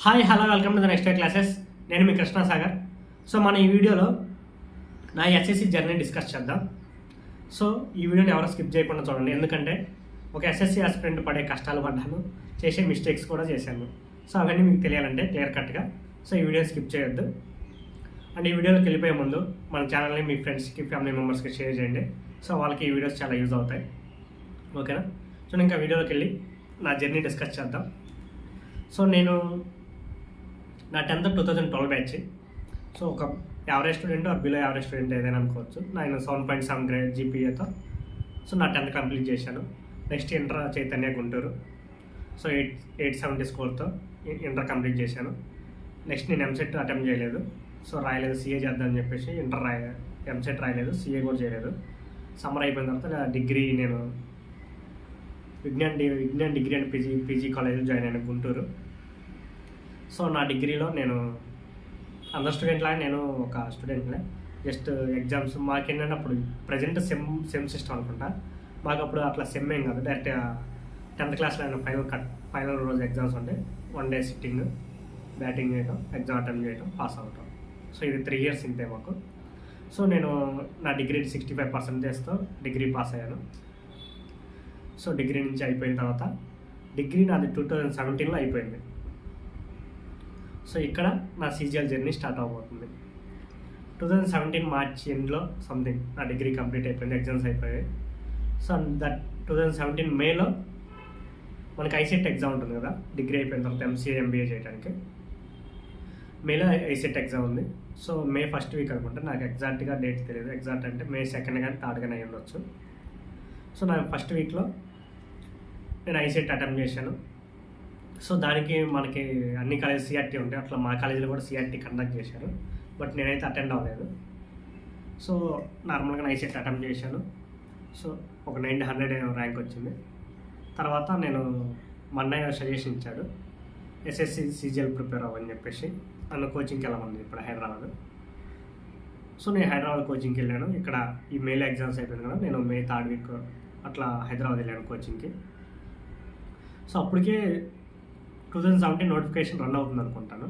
Hi hello welcome to the next classes. నేను మీ Krishna Sagar. So మన ఈ వీడియోలో నా ఎస్ఎస్సి జర్నీ డిస్కస్ చేద్దాం. సో ఈ వీడియోని ఎవరు స్కిప్ చేయకుండా చూడండి, ఎందుకంటే ఒక ఎస్ఎస్సి ఆస్పిరెంట్ పడే కష్టాలు పడ్డాను, చేసే మిస్టేక్స్ కూడా చేశాను. సో అవన్నీ మీకు తెలియాలంటే క్లియర్ కట్గా సో ఈ వీడియో స్కిప్ చేయొద్దు. అండ్ ఈ వీడియోలోకి వెళ్ళిపోయే ముందు మన ఛానల్ని మీ ఫ్రెండ్స్కి ఫ్యామిలీ మెంబర్స్కి షేర్ చేయండి. సో వాళ్ళకి ఈ వీడియోస్ చాలా యూజ్ అవుతాయి. ఓకేనా? సో ఇంకా వీడియోలోకి వెళ్ళి నా జర్నీ డిస్కస్ చేద్దాం. సో నేను నా 10th 2012 బ్యాచ్. సో ఒక average student or below average student ఏదైనా అనుకోవచ్చు. నేను 7.7 గ్రేడ్ జీపీఏతో సో నా 10th కంప్లీట్ చేశాను. Next inter Chaitanya Guntur. So 870 స్కోర్తో ఇంటర్ కంప్లీట్ చేశాను. నెక్స్ట్ నేను ఎంసెట్ అటెంప్ట్ చేయలేదు. సో రాయలేదు, సీఏ చేద్దామని చెప్పేసి ఎంసెట్ రాయలేదు, సీఏ కూడా చేయలేదు. సమ్మర్ అయిపోయిన తర్వాత డిగ్రీ నేను విజ్ఞాన్ డిగ్రీ అండ్ పీజీ కాలేజ్లో జాయిన్ అయిన గుంటూరు. సో నా డిగ్రీలో నేను అందరు స్టూడెంట్లా నేను ఒక స్టూడెంట్లే. జస్ట్ ఎగ్జామ్స్ మాకేంటంటే అప్పుడు ప్రజెంట్ సెమ్ సిస్టమ్ అనుకుంటా. మాకు అప్పుడు అట్లా సెమ్ ఏం కాదు, డైరెక్ట్ 10th క్లాస్లో అయినా ఫైనల్ రోజు ఎగ్జామ్స్ ఉంటాయి. 1 డే సిట్టింగ్, బ్యాటింగ్ చేయడం, ఎగ్జామ్ అటెంప్ట్ చేయడం, పాస్ అవటం. సో ఇది 3 years ఇంతే మాకు. సో నేను నా డిగ్రీ 65%తో డిగ్రీ పాస్ అయ్యాను. సో డిగ్రీ నుంచి అయిపోయిన తర్వాత డిగ్రీ నాది 2017లో అయిపోయింది. సో ఇక్కడ నా సీజీఎల్ జర్నీ స్టార్ట్ అవబోతుంది. 2017 మార్చ్ ఎండ్లో సంథింగ్ నా డిగ్రీ కంప్లీట్ అయిపోయింది, ఎగ్జామ్స్ అయిపోయాయి. సో దట్ 2017 మేలో మనకి ఐసెట్ ఎగ్జామ్ ఉంటుంది కదా, డిగ్రీ అయిపోయిన తర్వాత ఎంసీఏ ఎంబీఏ చేయడానికి. మేలో ఐసెట్ ఎగ్జామ్ ఉంది. సో మే ఫస్ట్ వీక్ అనుకుంటే, నాకు ఎగ్జాక్ట్గా డేట్ తెలియదు. ఎగ్జాక్ట్ అంటే మే 2nd కానీ 3rd కానీ అయ్యి ఉండొచ్చు. సో నా ఫస్ట్ వీక్లో నేను ఐసెట్ అటెంప్ట్ చేశాను. సో దానికి మనకి అన్ని కాలేజ్ సిఆర్టీ ఉంటాయి, అట్లా మా కాలేజీలో కూడా సిఆర్టీ కండక్ట్ చేశారు. బట్ నేనైతే అటెండ్ అవ్వలేదు. సో నార్మల్గా ఐసెట్ అటెంప్ట్ చేశాను. సో ఒక 900 ర్యాంక్ వచ్చింది. తర్వాత నేను మా అన్నయ్య సజెషన్ ఇచ్చాడు, ఎస్ఎస్సి సీజీఎల్ ప్రిపేర్ అవ్వని చెప్పేసి. నన్ను కోచింగ్కి వెళ్ళమంది ఇప్పుడు హైదరాబాద్. సో నేను హైదరాబాద్ కోచింగ్కి వెళ్ళాను. ఇక్కడ ఈ మేలో ఎగ్జామ్స్ అయిపోయింది కదా, నేను మే 3rd వీక్ అట్లా హైదరాబాద్ వెళ్ళాను కోచింగ్కి. సో అప్పటికే 2017 నోటిఫికేషన్ రన్ అవుతుంది అనుకుంటాను.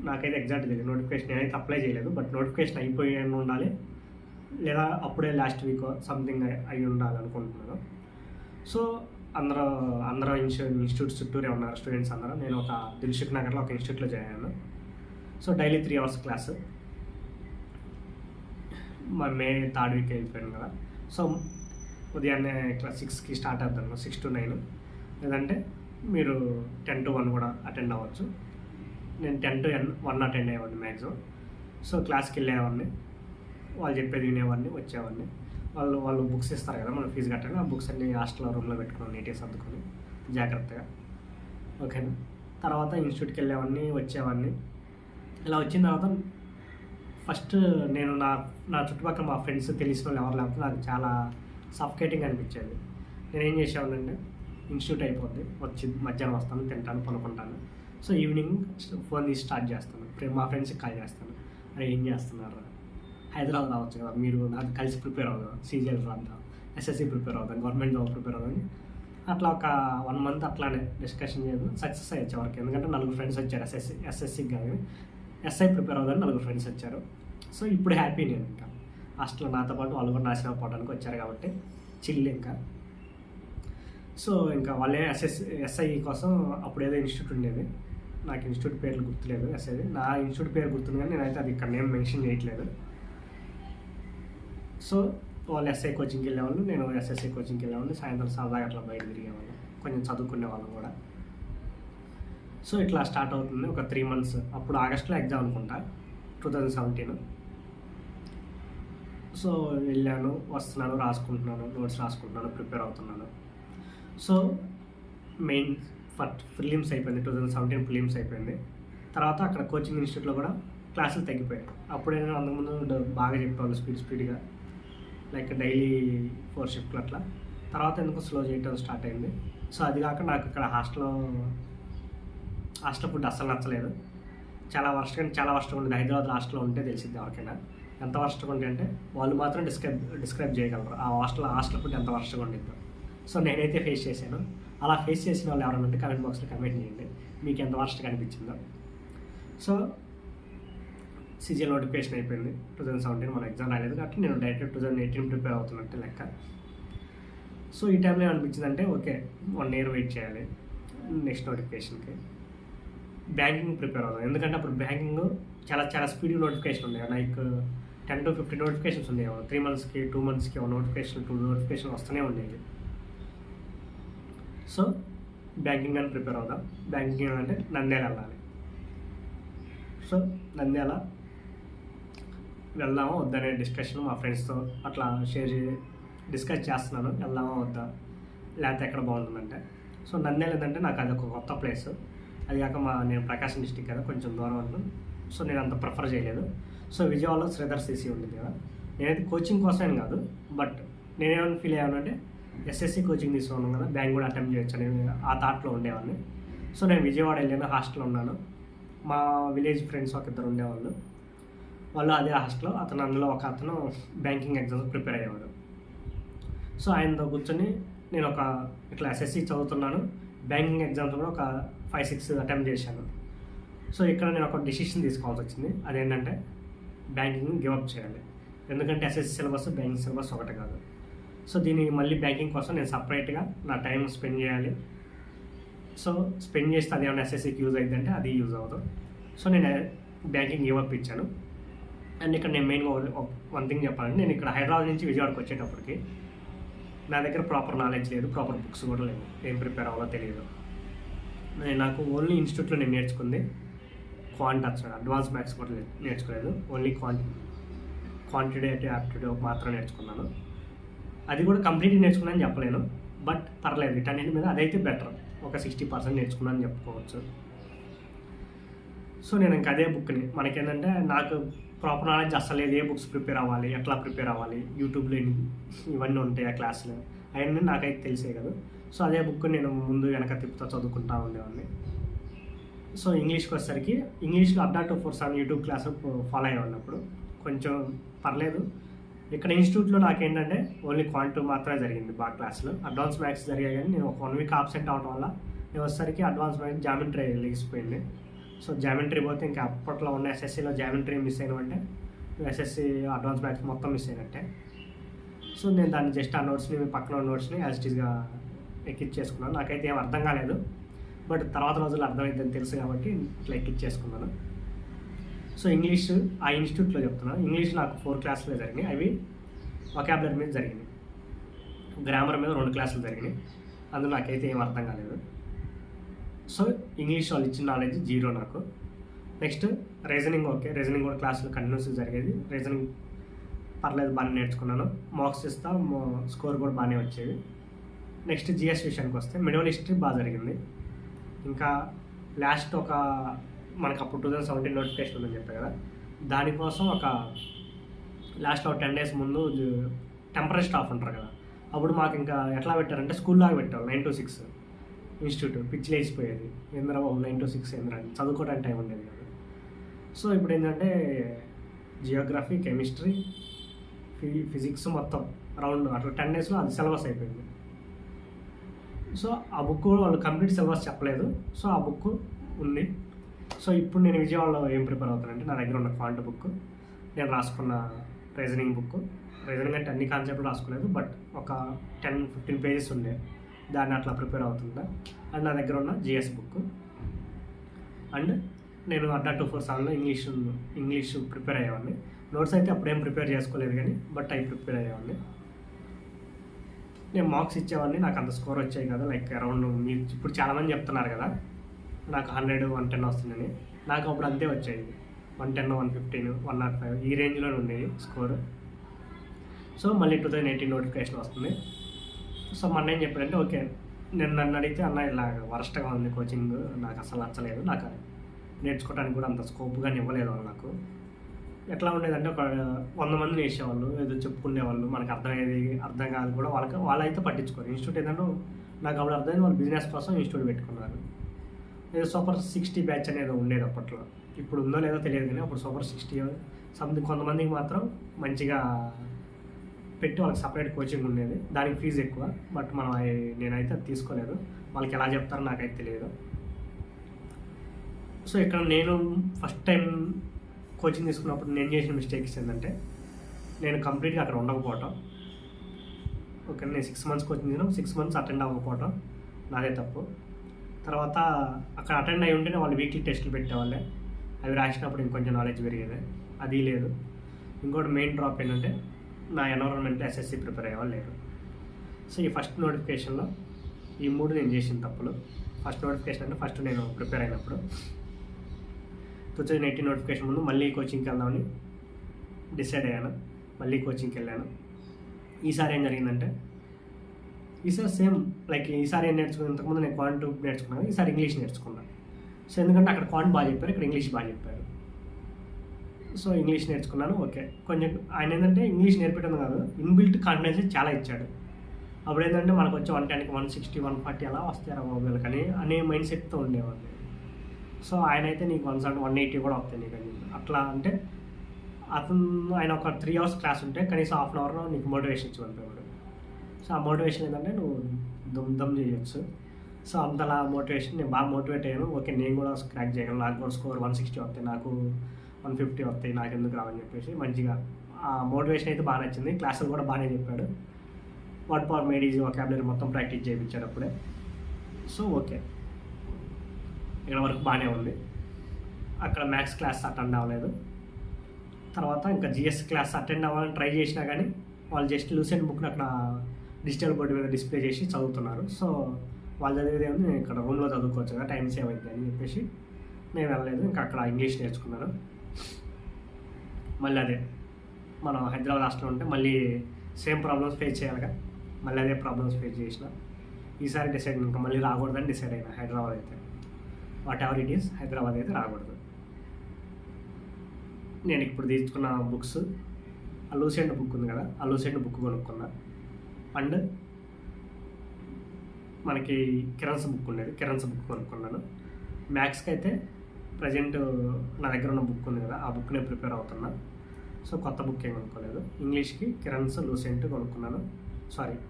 నాకైతే ఎగ్జాక్ట్ తెలియదు నోటిఫికేషన్, నేనైతే అప్లై చేయలేదు. బట్ నోటిఫికేషన్ అయిపోయి ఉండాలి, లేదా అప్పుడే లాస్ట్ వీక్ సంథింగ్ అయి ఉండాలి అనుకుంటున్నాను. సో అందరూ ఇన్స్టిట్యూట్స్ చుట్టూరే ఉన్నారు స్టూడెంట్స్ అందరూ. నేను ఒక దిల్సుఖ్ నగర్లో ఒక ఇన్స్టిట్యూట్లో జాయిన్ అయ్యాను. So daily 3 hours class. May 3rd week అయిపోయాను కదా. సో ఉదయాన్నే క్లాస్ 6కి స్టార్ట్ అవుతాను, 6 to 9. లేదంటే మీరు 10 to 1 కూడా అటెండ్ అవ్వచ్చు. నేను 10 to 1 అటెండ్ అయ్యేవాడిని మ్యాక్సిమం. సో క్లాస్కి వెళ్ళేవాడిని, వాళ్ళు చెప్పేది వినేవాడిని, వచ్చేవాడిని. వాళ్ళు బుక్స్ ఇస్తారు కదా, మనం ఫీజు కట్టాలి. ఆ బుక్స్ అన్ని హాస్టల్ రూమ్లో పెట్టుకుని నీట్గా సర్దుకొని జాగ్రత్తగా. ఓకేనా? తర్వాత ఇన్స్టిట్యూట్కి వెళ్ళేవాడిని, వచ్చేవాడిని. ఇలా వచ్చిన తర్వాత ఫస్ట్ నేను నా చుట్టుపక్కల మా ఫ్రెండ్స్ తెలిసిన వాళ్ళు ఎవరు లేకపోతే నాకు చాలా సఫకేటింగ్ అనిపించేది. నేనేం చేసేవాడినంటే, ఇన్స్టిట్యూట్ అయిపోద్ది, వచ్చి మధ్యాహ్నం వస్తాను, తింటాను, పనుకుంటాను. సో ఈవినింగ్ ఫోన్ తీసి స్టార్ట్ చేస్తాను. మా ఫ్రెండ్స్కి కాల్ చేస్తాను, అరే ఏం చేస్తున్నారు, హైదరాబాద్ రావచ్చు కదా, మీరు నాకు కలిసి ప్రిపేర్ అవుదాం, సీజీఎల్ రాద్దాం, ఎస్ఎస్సి ప్రిపేర్ అవుదాం, గవర్నమెంట్ జాబ్ ప్రిపేర్ అవుదాం. అట్లా ఒక 1 month అట్లానే డిస్కషన్ చేయడం సక్సెస్ అయ్యే వరకు. ఎందుకంటే 4 ఫ్రెండ్స్ వచ్చారు, ఎస్ఎస్సికి కానీ ఎస్ఐ ప్రిపేర్ అవుదామని 4 ఫ్రెండ్స్ వచ్చారు. సో ఇప్పుడు హ్యాపీ నేను. ఇంకా హాస్టల్లో నాతో పాటు వాళ్ళు కూడా నాశనం అవ్వడానికి వచ్చారు కాబట్టి చిల్లు ఇంకా. సో ఇంకా వాళ్ళే ఎస్ఐ కోసం అప్పుడు ఏదో ఇన్స్టిట్యూట్ ఉండేది, నాకు ఇన్స్టిట్యూట్ పేర్లు గుర్తులేదు. ఎస్ఐది నా ఇన్స్టిట్యూట్ పేరు గుర్తుంది కానీ నేనైతే అది ఇక్కడ నేమ్ మెన్షన్ చేయట్లేదు. సో వాళ్ళు ఎస్ఐ కోచింగ్కి వెళ్ళేవాళ్ళు, నేను ఎస్ఎస్సి కోచింగ్కి వెళ్ళేవాళ్ళు. సాయంత్రం సరదాగా అట్లా బయట తిరిగేవాళ్ళు, కొంచెం చదువుకునే వాళ్ళం కూడా. సో ఇట్లా స్టార్ట్ అవుతుంది ఒక 3 months. అప్పుడు ఆగస్టులో ఎగ్జామ్ అనుకుంటా, 2017. సో వెళ్ళాను, వస్తున్నాను, రాసుకుంటున్నాను, నోట్స్ రాసుకుంటున్నాను, ప్రిపేర్ అవుతున్నాను. సో మెయిన్ ప్రిలిమ్స్ అయిపోయింది, 2017 ప్రిలిమ్స్ అయిపోయింది. తర్వాత అక్కడ కోచింగ్ ఇన్స్టిట్యూట్లో కూడా క్లాసులు తగ్గిపోయాయి. అప్పుడే నేను అంతకుముందు బాగా చెప్పేవాళ్ళు స్పీడ్గా, లైక్ డైలీ 4 షిఫ్ట్లు అట్లా. తర్వాత ఎందుకు స్లో చేయటం స్టార్ట్ అయింది. సో అది కాక నాకు ఇక్కడ హాస్టల్ ఫుడ్ అస్సలు నచ్చలేదు. చాలా వర్స్ట్గా ఉండేది. హైదరాబాద్ హాస్టల్లో ఉంటే తెలిసింది ఎవరికైనా ఎంత వర్స్ట్గా ఉంటే అంటే వాళ్ళు మాత్రం డిస్క్రైబ్ చేయగలరు ఆ హాస్టల్ ఫుడ్ ఎంత వర్స్ట్గా ఉండిద్దో. సో నేనైతే ఫేస్ చేశాను. అలా ఫేస్ చేసిన వాళ్ళు ఎవరైనా ఉంటే కామెంట్ బాక్స్లో కమెంట్ చేయండి. మీకు ఎంత వర్స్ట్గా అనిపించిందో. సో సీజీఎల్ నోటిఫికేషన్ అయిపోయింది 2017, మన ఎగ్జామ్ రాలేదు కాబట్టి నేను డైరెక్ట్ 2018 ప్రిపేర్ అవుతున్నట్టు లెక్క. సో ఈ టైంలో ఏమనిపించిందంటే ఓకే 1 year వెయిట్ చేయాలి నెక్స్ట్ నోటిఫికేషన్కి. బ్యాంకింగ్ ప్రిపేర్ అవుతాం, ఎందుకంటే అప్పుడు బ్యాంకింగ్ చాలా చాలా స్పీడ్ నోటిఫికేషన్ ఉన్నాయి, లైక్ 10 to 15 నోటిఫికేషన్స్ ఉండేవి. 3 monthsకి 2 monthsకి ఒక నోటిఫికేషన్ 2 నోటిఫికేషన్ వస్తూనే ఉండేవి. సో బ్యాంకింగ్ అని ప్రిపేర్ అవుదాం. బ్యాంకింగ్ అంటే నంద్యాల వెళ్ళాలి. సో నంద్యాల వెళ్దామా వద్దనే డిస్కషన్ మా ఫ్రెండ్స్తో అట్లా డిస్కస్ చేస్తున్నాను, వెళ్దామా వద్దా లేకపోతే ఎక్కడ బాగుంటుందంటే. సో నంద్యాల ఏంటంటే నాకు అది ఒక కొత్త ప్లేస్, అది కాక నేను ప్రకాశం డిస్టిక్ కదా, కొంచెం దూరం ఉంటుంది. సో నేను అంత ప్రిఫర్ చేయలేదు. సో విజయవాడలో శ్రీధర్ సిసి ఉంటుంది కదా, నేనైతే కోచింగ్ కోసమేం కాదు, బట్ నేనేమైనా ఫీల్ అయ్యానంటే ఎస్ఎస్సి కోచింగ్ తీసుకున్నాను కదా, బ్యాంక్ కూడా అటెంప్ట్ చేయొచ్చు అని ఆ థాట్లో ఉండేవాడిని. సో నేను విజయవాడ వెళ్ళాను, హాస్టల్లో ఉన్నాను. మా విలేజ్ ఫ్రెండ్స్ ఒక ఇద్దరు ఉండేవాళ్ళు, వాళ్ళు అదే హాస్టల్లో, అందులో ఒక అతను బ్యాంకింగ్ ఎగ్జామ్స్ ప్రిపేర్ అయ్యేవాడు. సో ఆయనతో కూర్చొని నేను ఇట్లా ఎస్ఎస్సి చదువుతున్నాను, బ్యాంకింగ్ ఎగ్జామ్స్ కూడా ఒక 5-6 అటెంప్ట్ చేశాను. సో ఇక్కడ నేను ఒక డిసిషన్ తీసుకోవాల్సి వచ్చింది, అదేంటంటే బ్యాంకింగ్ గివప్ చేయాలి. ఎందుకంటే ఎస్ఎస్సి సిలబస్ బ్యాంకింగ్ సిలబస్ ఒకటి కాదు. సో దీనికి మళ్ళీ బ్యాంకింగ్ కోసం నేను సపరేట్గా నా టైం స్పెండ్ చేయాలి. సో స్పెండ్ చేస్తే అది ఏమైనా ఎస్ఎస్సికి యూజ్ అవుతుందంటే అది యూజ్ అవుతుంది. సో నేను బ్యాంకింగ్ గివప్ ఇచ్చాను. అండ్ ఇక్కడ నేను మెయిన్గా వన్ థింగ్ చెప్పాలంటే, నేను ఇక్కడ హైదరాబాద్ నుంచి విజయవాడకి వచ్చేటప్పటికి నా దగ్గర ప్రాపర్ నాలెడ్జ్ లేదు, ప్రాపర్ బుక్స్ కూడా లేవు, ఏం ప్రిపేర్ అవ్వాలో తెలియదు. నాకు ఓన్లీ ఇన్స్టిట్యూట్లో నేను నేర్చుకుంది అడ్వాన్స్ మ్యాథ్స్ కూడా నేర్చుకోలేదు, ఓన్లీ క్వాంటిటేటివ్ యాప్టిట్యూడ్ మాత్రం నేర్చుకున్నాను. అది కూడా కంప్లీట్గా నేర్చుకున్నాను చెప్పలేను, బట్ పర్లేదు, వీటన్నిటి మీద అదైతే బెటర్, ఒక 60% నేర్చుకున్నాను చెప్పుకోవచ్చు. సో నేను ఇంకా అదే బుక్ని, మనకేంటంటే నాకు ప్రాపర్ నాలెడ్జ్ అసలు లేదు, ఏ బుక్స్ ప్రిపేర్ అవ్వాలి, ఎట్లా ప్రిపేర్ అవ్వాలి, యూట్యూబ్లో ఇవన్నీ ఉంటాయి ఆ క్లాసులు, అవన్నీ నాకైతే తెలిసే కదా. సో అదే బుక్ నేను ముందు వెనక తిప్పుతా చదువుకుంటా ఉండేవాడిని. సో ఇంగ్లీష్కి వచ్చేసరికి ఇంగ్లీష్లో అప్డా 247 యూట్యూబ్ క్లాస్ ఫాలో అయ్యేవాడిని. అప్పుడు కొంచెం పర్లేదు. ఇక్కడ ఇన్స్టిట్యూట్లో నాకేంటంటే ఓన్లీ క్వాంటివ్ మాత్రమే జరిగింది బాగా క్లాసులు, అడ్వాన్స్ మ్యాథ్స్ జరిగాయి. కానీ నేను ఒక 1 week ఆబ్సెంట్ అవడం వల్ల నేను వచ్చేసరికి అడ్వాన్స్ మ్యాథ్స్ జామెట్రీ లెగిసిపోయింది. సో జామెట్రీ పోతే ఇంకా అప్పట్లో ఉన్న ఎస్ఎస్సిలో జామెట్రీ మిస్ అయినవంటే ఎస్ఎస్సి అడ్వాన్స్ మ్యాథ్స్ మొత్తం మిస్ అయినట్టే. సో నేను దాన్ని జస్ట్ ఆ నోట్స్ని పక్కన నోట్స్ని యాజ్ ఇట్ ఈస్గా ఎక్కిచ్చేసుకున్నాను. నాకైతే ఏం అర్థం కాలేదు, బట్ తర్వాత రోజులు అర్థమైందని తెలుసు కాబట్టి ఇట్లా ఎక్కిచ్చేసుకున్నాను. సో ఇంగ్లీష్ ఆ ఇన్స్టిట్యూట్లో చెప్తున్నాను, ఇంగ్లీష్ నాకు 4 క్లాసులే జరిగినాయి. అవి వొకాబులరీ మీద జరిగినాయి, గ్రామర్ మీద 2 క్లాసులు జరిగినాయి. అందులో నాకైతే ఏం అర్థం కాలేదు. సో ఇంగ్లీష్ వాళ్ళు ఇచ్చిన నాలెడ్జ్ 0 నాకు. నెక్స్ట్ రీజనింగ్, ఓకే రీజనింగ్ కూడా క్లాసులు కంటిన్యూస్గా జరిగేది, రీజనింగ్ పర్లేదు బాగానే నేర్చుకున్నాను, మార్క్స్ ఇస్తా, స్కోర్ కూడా బాగానే వచ్చేది. నెక్స్ట్ జిఎస్ విషయానికి వస్తే మిడివల్ హిస్టరీ బాగా జరిగింది. ఇంకా లాస్ట్ మనకు అప్పుడు 2017 నోటిఫికేషన్ ఉందని చెప్పాను కదా, దానికోసం లాస్ట్లో 10 days ముందు టెంపరీ స్టాఫ్ ఉంటారు కదా, అప్పుడు మాకు ఇంకా ఎట్లా పెట్టారంటే స్కూల్లాగా పెట్టారు, 9 to 6 ఇన్స్టిట్యూట్. పిచ్చి లేచిపోయేది, ఏంద్రా బాబు 9 to 6 ఏంద్రా అని, చదువుకోవడానికి టైం ఉండేది కదా. సో ఇప్పుడు ఏంటంటే జియోగ్రఫీ, కెమిస్ట్రీ, ఫిజిక్స్ మొత్తం రౌండ్ అట్లా 10 daysలో అది సిలబస్ అయిపోయింది. సో ఆ బుక్ వాళ్ళు కంప్లీట్ సిలబస్ చెప్పలేదు, సో ఆ బుక్ ఉంది. సో ఇప్పుడు నేను విజయవాడలో ఏం ప్రిపేర్ అవుతానంటే, నా దగ్గర ఉన్న క్వాంట్ బుక్, నేను రాసుకున్న రీజనింగ్ బుక్, రీజనింగ్ అంటే అన్ని కాన్సెప్ట్లు రాసుకోలేదు, బట్ ఒక 10-15 pages ఉండే, దాన్ని అట్లా ప్రిపేర్ అవుతుందా. అండ్ నా దగ్గర ఉన్న జిఎస్ బుక్, అండ్ నేను అడ్డా 247లో ఇంగ్లీష్ ప్రిపేర్ అయ్యేవాడిని. నోట్స్ అయితే అప్పుడేం ప్రిపేర్ చేసుకోలేదు కానీ, బట్ అవి ప్రిపేర్ అయ్యేవాడిని. నేను మార్క్స్ ఇచ్చేవాడిని, నాకు అంత స్కోర్ వచ్చాయి కదా, లైక్ అరౌండ్ మీరు ఇప్పుడు చాలామంది చెప్తున్నారు కదా నాకు 100-110 వస్తుందని, నాకు అప్పుడు అంతే వచ్చాయి, 110, 115, 105 ఈ రేంజ్లో ఉండేది స్కోర్. సో మళ్ళీ 2018 నోటిఫికేషన్ వస్తుంది. సో మొన్న ఏం చెప్పాడంటే, ఓకే నేను నన్ను అడిగితే అన్న ఇలా వరస్ట్గా ఉంది కోచింగ్, నాకు అసలు నచ్చలేదు, నాకు నేర్చుకోవడానికి కూడా అంత స్కోప్గా ఇవ్వలేదు వాళ్ళు. నాకు ఎట్లా ఉండేదంటే ఒక 100 మందిని వేసేవాళ్ళు, ఏదో చెప్పుకునేవాళ్ళు, మనకు అర్థం కాదు కూడా, వాళ్ళైతే పట్టించుకోరు. ఇన్స్టిట్యూట్ ఏంటంటే నాకు అప్పుడు అర్థమైంది, వాళ్ళు బిజినెస్ కోసం ఇన్స్టిట్యూట్ పెట్టుకున్నారు. ఏదో సూపర్ 60 బ్యాచ్ అనేది ఉండేది అప్పట్లో, ఇప్పుడు ఉందో లేదో తెలియదు కానీ అప్పుడు సూపర్ 60 సంథింగ్. కొంతమందికి మాత్రం మంచిగా పెట్టి వాళ్ళకి సపరేట్ కోచింగ్ ఉండేది, దానికి ఫీజు ఎక్కువ, బట్ నేనైతే తీసుకోలేదు. వాళ్ళకి ఎలా చెప్తారో నాకైతే తెలియదు. సో ఇక్కడ నేను ఫస్ట్ టైం కోచింగ్ తీసుకున్నప్పుడు నేను చేసిన మిస్టేక్స్ ఏంటంటే నేను కంప్లీట్గా అక్కడ ఉండకపోవటం. ఓకే, నేను 6 months కోచింగ్ తీసుకున్నాను, 6 months అటెండ్ అవ్వకపోవటం నాదే తప్పు. తర్వాత అక్కడ అటెండ్ అయి ఉంటేనే వాళ్ళు వీక్లీ టెస్టులు పెట్టేవాళ్ళే, అవి రాసినప్పుడు ఇంకొంచెం నాలెడ్జ్ పెరిగేది, అది లేదు. ఇంకోటి మెయిన్ డ్రాప్ ఏంటంటే నా ఎన్విరాన్మెంట్లో ఎస్ఎస్సి ప్రిపేర్ అయ్యేవాళ్ళు లేరు. సో ఈ ఫస్ట్ నోటిఫికేషన్లో ఈ 3 నేను చేసిన తప్పులు. ఫస్ట్ నోటిఫికేషన్ అంటే ఫస్ట్ నేను ప్రిపేర్ అయినప్పుడు 2018 నోటిఫికేషన్ ముందు మళ్ళీ కోచింగ్కి వెళ్దామని డిసైడ్ అయ్యాను, మళ్ళీ కోచింగ్కి వెళ్ళాను. ఈసారి ఏం జరిగిందంటే ఈసారి సేమ్ లైక్ ఈసారి ఏం నేర్చుకున్నాను, ఇంతకుముందు నేను క్వాంట్ నేర్చుకున్నాను, ఈసారి ఇంగ్లీష్ నేర్చుకున్నాను. సో ఎందుకంటే అక్కడ క్వాంట్ బాగా చెప్పారు, ఇక్కడ ఇంగ్లీష్ బాగా చెప్పారు. సో ఇంగ్లీష్ నేర్చుకున్నాను. ఓకే, కొంచెం ఆయన ఏంటంటే ఇంగ్లీష్ నేర్పడం కాదు, ఇన్బిల్ట్ కాన్ఫిడెన్స్ చాలా ఇచ్చాడు. అప్పుడు ఏంటంటే మనకు వచ్చి 110కి 160 140 అలా వస్తారా మొబైల్ కానీ అనే మైండ్ సెట్తో ఉండేవాడిని. సో ఆయన అయితే నీకు 180 కూడా వస్తాయి నీకు అని అట్లా. అంటే ఆయన ఒక 3 hours క్లాస్ ఉంటే కనీసం ½ an hour నీకు మోటివేషన్ ఇచ్చి పంపేవాడు. సో ఆ మోటివేషన్ ఏంటంటే నువ్వు దమ్ చేయొచ్చు. సో అంతలా మోటివేషన్, నేను బాగా మోటివేట్ అయ్యాను. ఓకే, నేను కూడా క్రాక్ చేయగలను, నాకు కూడా స్కోర్ 160 వస్తాయి, నాకు 150 వస్తాయి, నాకు ఎందుకు రావని చెప్పేసి మంచిగా ఆ మోటివేషన్ అయితే బాగా నచ్చింది. క్లాసులు కూడా బాగానే చెప్పాడు. Word power made easy vocabulary మొత్తం ప్రాక్టీస్ చేయించాడు అప్పుడే. సో ఓకే, ఇక్కడ వరకు బాగానే ఉంది. అక్కడ మ్యాథ్స్ క్లాస్ అటెండ్ అవ్వలేదు. తర్వాత ఇంకా జిఎస్ క్లాస్ అటెండ్ అవ్వాలని ట్రై చేసినా కానీ వాళ్ళు జస్ట్ లూసెంట్ బుక్ని అక్కడ డిజిటల్ బోర్డు మీద డిస్ప్లే చేసి చదువుతున్నారు. సో వాళ్ళు చదివేది ఉంది, నేను ఇక్కడ రూమ్లో చదువుకోవచ్చు కదా, టైం సేవ్ అవుతుంది అని చెప్పేసి నేను వెళ్ళలేదు. ఇంకా అక్కడ ఇంగ్లీష్ నేర్చుకున్నాను. మళ్ళీ అదే మనం హైదరాబాద్ హాస్టల్లో ఉంటే మళ్ళీ సేమ్ ప్రాబ్లమ్స్ ఫేస్ చేయాలిగా, మళ్ళీ అదే ప్రాబ్లమ్స్ ఫేస్ చేసిన. ఈసారి డిసైడ్ ఇంకా మళ్ళీ రాకూడదని డిసైడ్ అయినా. హైదరాబాద్ అయితే what ever it is, Hyderabad అయితే రాకూడదు. నేను ఇప్పుడు తీసుకున్న బుక్స్, ఆ లూసెంట్ బుక్ ఉంది కదా, ఆ లూసెంట్ బుక్ కొనుక్కున్నా. అండ్ మనకి కిరణ్స్ బుక్ ఉండేది, కిరణ్స్ బుక్ కొనుక్కున్నాను. మ్యాథ్స్కి అయితే ప్రజెంట్ నా దగ్గర ఉన్న బుక్ ఉంది కదా, ఆ బుక్ నేను ప్రిపేర్ అవుతున్నా. సో కొత్త బుక్ ఏం కొనుక్కోలేదు. ఇంగ్లీష్కి కిరణ్స్ లూసెంట్ కొనుక్కున్నాను.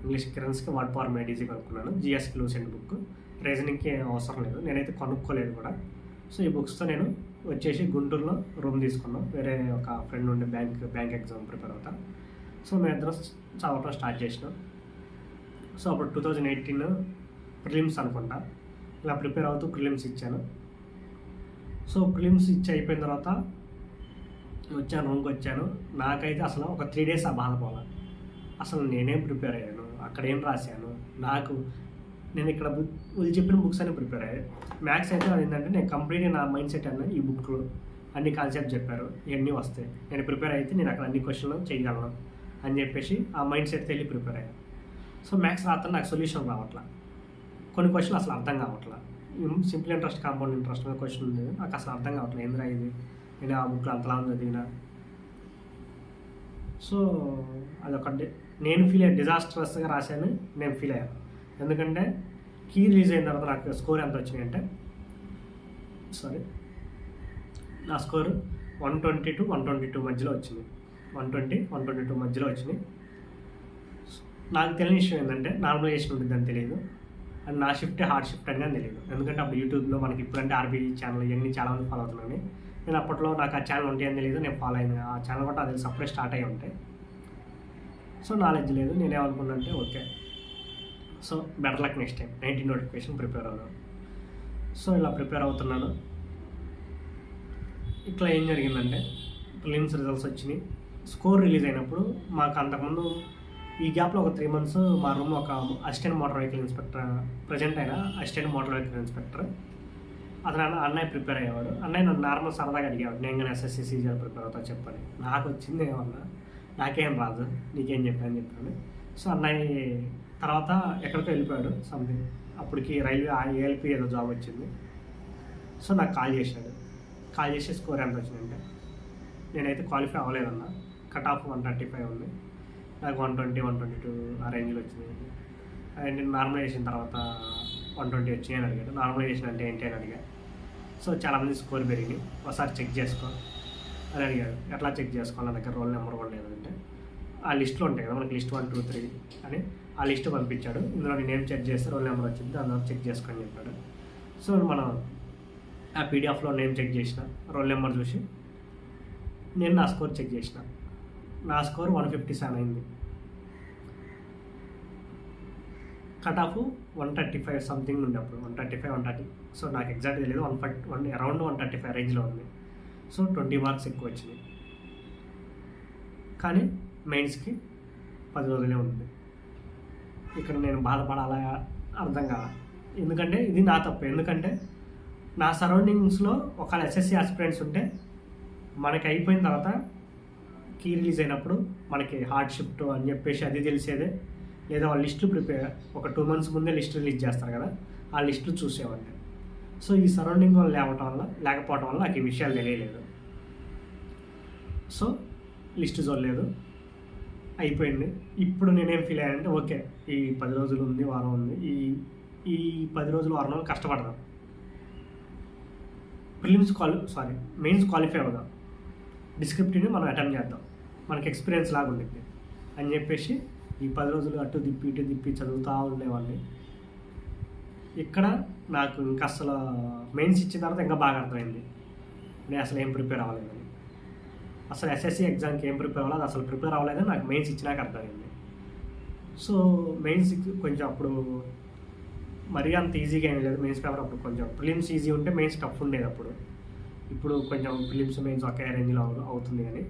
ఇంగ్లీష్ కిరణ్స్కి వర్డ్ పవర్ మేడ్ ఈజీ కొనుక్కున్నాను. జిఎస్కి లూసెంట్ బుక్. రీజనింగ్కి అవసరం లేదు, నేనైతే కొనుక్కోలేదు కూడా. సో ఈ బుక్స్తో నేను వచ్చేసి గుంటూరులో రూమ్ తీసుకున్నాం. వేరే ఒక ఫ్రెండ్ ఉండే బ్యాంక్ ఎగ్జామ్ ప్రిపేర్ అవుతా. సో మేమిద్దరం చదవటం స్టార్ట్ చేసినాం. సో అప్పుడు 2018 ప్రిలిమ్స్ అనుకుంటా, ఇలా ప్రిపేర్ అవుతూ ప్రిలిమ్స్ ఇచ్చాను. సో ప్రిలిమ్స్ ఇచ్చి అయిపోయిన తర్వాత వచ్చాను, రూమ్కి వచ్చాను. నాకైతే అసలు ఒక 3 days ఆ బాధపోవాలి. అసలు నేనేం ప్రిపేర్ అయ్యాను, అక్కడ ఏం రాశాను, నేను ఇక్కడ వీళ్ళు చెప్పిన బుక్స్ అన్ని ప్రిపేర్ అయ్యాయి. మ్యాథ్స్ అయితే అది ఏంటంటే నేను కంప్లీట్గా నా మైండ్ సెట్ అన్న ఈ బుక్లో అన్ని కాన్సెప్ట్ చెప్పారు, ఇవన్నీ వస్తాయి, నేను ప్రిపేర్ అయితే నేను అక్కడ అన్ని క్వశ్చన్లు చేయగలను అని చెప్పేసి ఆ మైండ్ సెట్ వెళ్ళి ప్రిపేర్ అయ్యాను. సో మ్యాథ్స్ రాత్రి నాకు సొల్యూషన్ రావట్లా, కొన్ని క్వశ్చన్లు అసలు అర్థం కావట్లా. సింపుల్ ఇంట్రెస్ట్, కాంపౌండ్ ఇంట్రెస్ట్ మీద క్వశ్చన్ ఉంది, నాకు అసలు అర్థం కావట్లేదు ఎందుకు ఇది, నేను ఆ బుక్లో అంతలా చదివినా. సో అదొకటి నేను ఫీల్ అయ్యాను, డిజాస్ట్రస్గా రాశాను నేను ఫీల్ అయ్యాను. ఎందుకంటే కీ రిలీజ్ అయిన తర్వాత నాకు స్కోర్ ఎంత వచ్చినాయి అంటే నా స్కోర్ 120 to 122 మధ్యలో వచ్చింది. 120, 122 మధ్యలో వచ్చినాయి. నాకు తెలియని విషయం ఏంటంటే నార్మలైజేషన్ ఉంటుందని తెలియదు, అండ్ నా షిఫ్టే హార్డ్ షిఫ్ట్ అని తెలియదు. ఎందుకంటే అప్పుడు యూట్యూబ్లో మనకి ఇప్పుడంటే ఆర్బీ ఛానల్ ఇవన్నీ చాలామంది ఫాలో అవుతున్నాను. నేను అప్పట్లో నాకు ఆ ఛానల్ ఉంటాయని తెలియదు, నేను ఫాలో అయిన ఆ ఛానల్ కూడా అది సపరేట్ స్టార్ట్ అయ్యి ఉంటాయి. సో నాలెడ్జ్ లేదు. నేనేమనుకున్నా అంటే okay, so better luck next time 19 notification prepare అవుతాను. సో ఇలా ప్రిపేర్ అవుతున్నాను. ఇట్లా ఏం జరిగిందంటే ప్రిలిమ్స్ రిజల్ట్స్ వచ్చినాయి, స్కోర్ రిలీజ్ అయినప్పుడు మాకు అంతకుముందు ఈ గ్యాప్లో ఒక 3 months మా రూమ్లో ఒక assistant motor vehicle inspector, present అయినా అసిస్టెంట్ మోటార్ వెహికల్ ఇన్స్పెక్టర్, అతను అన్నయ్య ప్రిపేర్ అయ్యేవాడు. అన్నయ్య నన్ను నార్మల్ సరదాగా అడిగేవాడు, నేను కానీ ఎస్ఎస్సి సీజీఎల్ ప్రిపేర్ అవుతా చెప్పని. నాకు వచ్చింది ఏమన్నా, నాకేం రాదు, నీకేం చెప్పాను చెప్పాను. సో అన్నయ్య తర్వాత ఎక్కడికో వెళ్ళిపోయాడు సంథింగ్, అప్పటికి రైల్వే ఏఎల్పి ఏదో జాబ్ వచ్చింది. సో నాకు కాల్ చేశాడు, కాల్ చేసి స్కోర్ ఎంత వచ్చిందంటే నేనైతే క్వాలిఫై అవ్వలేదన్నా, కట్ ఆఫ్ 135 ఉంది, నాకు 120, 122 ఆ రేంజ్లో వచ్చింది. అండ్ నేను నార్మలైజేషన్ తర్వాత 120 వచ్చినాయి అని అడిగాడు. నార్మలైజేషన్ అంటే ఏంటి అని అడిగా. సో చాలామంది స్కోర్ పెరిగినాయి, ఒకసారి చెక్ చేసుకో అని అడిగాడు. ఎట్లా చెక్ చేసుకోవాలి, నా దగ్గర రోల్ నెంబర్ కూడా లేదంటే ఆ లిస్ట్లో ఉంటాయి కదా మనకి, లిస్ట్ 1, 2, 3 అని ఆ లిస్ట్ పంపించాడు. ఇందులో నేను ఏం చెక్ చేస్తే రోల్ నెంబర్ వచ్చింది, అందులో చెక్ చేసుకొని చెప్పాడు. సో మనం ఆ పీడిఎఫ్లో నేమ్ చెక్ చేసిన, రోల్ నెంబర్ చూసి నేను నా స్కోర్ చెక్ చేసిన. నా స్కోర్ 157 అయింది. కట్ ఆఫ్ 135 సంథింగ్ ఉండే అప్పుడు, 135, 130. సో నాకు ఎగ్జాక్ట్ తెలియదు, అరౌండ్ 135 రేంజ్లో ఉంది. సో 20 మార్క్స్ ఎక్కువ వచ్చినాయి. కానీ మెయిన్స్కి 10 రోజులే ఉంది. ఇక్కడ నేను బాధపడాలా అర్థం కాదు. ఎందుకంటే ఇది నా తప్పు. ఎందుకంటే నా సరౌండింగ్స్లో ఒకవేళ ఎస్ఎస్సి ఆస్పిరెంట్స్ ఉంటే మనకి అయిపోయిన తర్వాత కీ రిలీజ్ అయినప్పుడు మనకి హార్డ్ షిఫ్ట్ అని చెప్పేసి అది తెలిసేదే, లేదా వాళ్ళ లిస్టులు ప్రిపేర్ ఒక 2 months ముందే లిస్ట్ రిలీజ్ చేస్తారు కదా, ఆ లిస్టులు చూసేవాడిని. సో ఈ సరౌండింగ్ వాళ్ళు లేకపోవడం వల్ల నాకు ఈ విషయాలు తెలియలేదు. సో లిస్ట్ చూడలేదు, అయిపోయింది. ఇప్పుడు నేనేం ఫీల్ అయ్యానంటే ఓకే, ఈ 10 రోజులు ఉంది, వారం ఉంది, ఈ 10 రోజులు వారం రోజులు కష్టపడదాం, మెయిన్స్ క్వాలిఫై అవుదాం, డిస్క్రిప్టివ్ని మనం అటెంప్ట్ చేద్దాం, మనకి ఎక్స్పీరియన్స్ లాగా ఉండింది అని చెప్పేసి ఈ 10 రోజులు అటు తిప్పి ఇటు తిప్పి చదువుతూ ఉండేవాడిని. ఇక్కడ నాకు ఇంకా అసలు మెయిన్స్ ఇచ్చిన తర్వాత ఇంకా బాగా అర్థమైంది నేను అసలు ఏం ప్రిపేర్ అవ్వలేదని. అసలు ఎస్ఎస్సి ఎగ్జామ్కి ఏం ప్రిపేర్ అవ్వలేదు, అసలు ప్రిపేర్ అవ్వలేదని నాకు మెయిన్స్ ఇచ్చినాక అర్థమైంది. సో మెయిన్స్ కొంచెం అప్పుడు మరీ అంత ఈజీగా ఏం లేదు. మెయిన్స్ పేపర్ అప్పుడు కొంచెం ప్రిలిమ్స్ ఈజీ ఉంటే మెయిన్స్ టఫ్ ఉండేది అప్పుడు. ఇప్పుడు కొంచెం ప్రిలిమ్స్ మెయిన్స్ ఒకే రేంజ్లో అవుతుంది. కానీ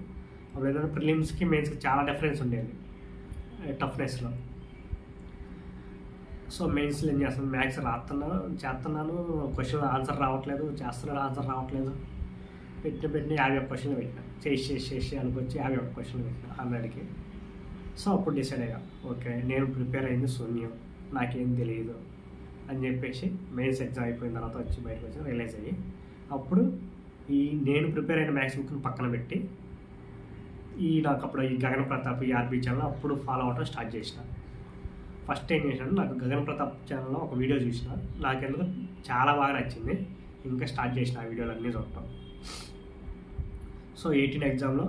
అప్పుడు ఏంటంటే ప్రిలిమ్స్కి మెయిన్స్కి చాలా డిఫరెన్స్ ఉండేది టఫ్నెస్లో. సో మెయిన్స్లో ఏం చేస్తాను, మ్యాథ్స్ చేస్తున్నాను, క్వశ్చన్ ఆన్సర్ రావట్లేదు, ఆన్సర్ రావట్లేదు, పెట్టిన 51 క్వశ్చన్లు పెట్టినా, చేసి అనుకొచ్చి 51 క్వశ్చన్లు పెట్టినా 100కి. సో అప్పుడు డిసైడ్ అయ్యా, ఓకే నేను ప్రిపేర్ అయింది శూన్యం, నాకేం తెలియదు అని చెప్పేసి మెయిన్స్ ఎగ్జామ్ అయిపోయిన తర్వాత వచ్చి బయటకు వచ్చి రియలైజ్ అయ్యి అప్పుడు నేను ప్రిపేర్ అయిన మ్యాథ్స్ బుక్ని పక్కన పెట్టి నాకు అప్పుడు ఈ గగన్ ప్రతాప్ ఆర్బీ ఛానల్ అప్పుడు ఫాలో అవడం స్టార్ట్ చేసిన. ఫస్ట్ ఏం చేశాను, నాకు గగన్ ప్రతాప్ ఛానల్లో ఒక వీడియో చూసిన, నాకెందుకు చాలా బాగా నచ్చింది. ఇంకా స్టార్ట్ చేసిన ఆ వీడియోలు అన్నీ చూడటం. సో 18 ఎగ్జామ్లో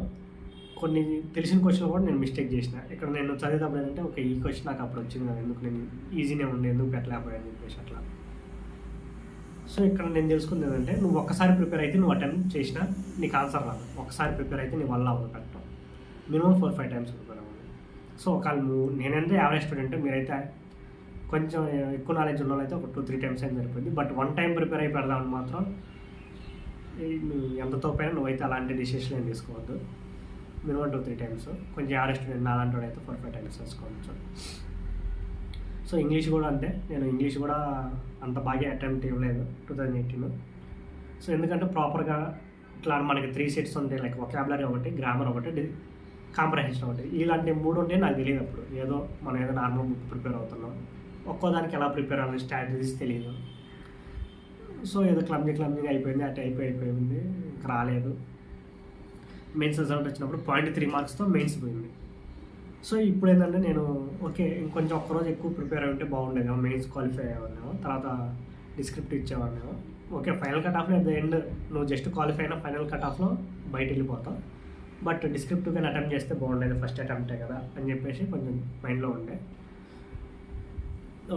కొన్ని తెలిసిన క్వశ్చన్లు కూడా నేను మిస్టేక్ చేసిన. ఇక్కడ నేను చదివేటప్పుడు ఏంటంటే ఓకే ఈ క్వశ్చన్ నాకు అప్పుడు వచ్చింది కదా, ఎందుకు నేను ఈజీనే ఉండే, ఎందుకు పెట్టలేకపోయాను చెప్పేసి అట్లా. సో ఇక్కడ నేను తెలుసుకుంది ఏంటంటే నువ్వు ఒక్కసారి ప్రిపేర్ అయితే నువ్వు అటెంప్ట్ చేసినా నీకు ఆన్సర్ రాదు, ఒకసారి ప్రిపేర్ అయితే నీ వల్ల అవ్వదు పెట్టడం, మినిమం 4-5 టైమ్స్ ప్రిపేర్ అవ్వాలి. సో ఒకవేళ నేనంటే యావరేజ్ స్టూడెంట్, మీరైతే కొంచెం ఎక్కువ నాలెడ్జ్ ఉన్న వాళ్ళైతే ఒక 2-3 టైమ్స్ అయినా సరిపోయింది. బట్ 1 టైం ప్రిపేర్ అయి పెడదామని మాత్రం ఎంత తోపైనా నువ్వైతే అలాంటి డిసిషన్ ఏం తీసుకోవద్దు. Minimum 2-3 times. కొంచెం యావరేజ్ స్టూడెంట్ నాలాంటి వాడు అయితే 4-5 టైమ్స్ వేసుకోవచ్చు. సో ఇంగ్లీష్ కూడా అంతే, నేను ఇంగ్లీష్ కూడా అంత బాగా అటెంప్ట్ ఇవ్వలేదు 2018. సో ఎందుకంటే ప్రాపర్గా ఇట్లా మనకి 3 సెట్స్ ఉంటాయి, లైక్ వొకాబులరీ ఒకటి, గ్రామర్ ఒకటి, కాంప్రహెన్షన్ ఒకటి, ఇలాంటి 3 ఉంటాయి. నాకు తెలియదు అప్పుడు, మనం ఏదో నార్మల్ బుక్ ప్రిపేర్ అవుతున్నాం, ఒక్కోదానికి ఎలా ప్రిపేర్ అవ్వాలి స్ట్రాటజీస్ తెలియదు. సో ఏదో క్లమ్జీగా అయిపోయింది, అటు అయిపోయింది, ఇంకా రాలేదు. మెయిన్స్ రిజల్ట్ వచ్చినప్పుడు 0.3 మార్క్స్తో మెయిన్స్ పోయింది. సో ఇప్పుడు ఏంటంటే నేను ఓకే ఇంకొంచెం ఒక్కరోజు ఎక్కువ ప్రిపేర్ అయి ఉంటే బాగుండేది, మెయిన్స్ క్వాలిఫై అయ్యేవాడినేమో, తర్వాత డిస్క్రిప్ట్ ఇచ్చేవాడినేమో. ఓకే ఫైనల్ కట్ ఆఫ్లో అట్ ద ఎండ్ నువ్వు జస్ట్ క్వాలిఫై అయినా ఫైనల్ కట్ ఆఫ్లో బయట వెళ్ళిపోతావు. బట్ డిస్క్రిప్టివ్ కానీ అటెంప్ట్ చేస్తే బాగుండేది, ఫస్ట్ అటెంప్టే కదా అని చెప్పేసి కొంచెం మైండ్లో ఉండే.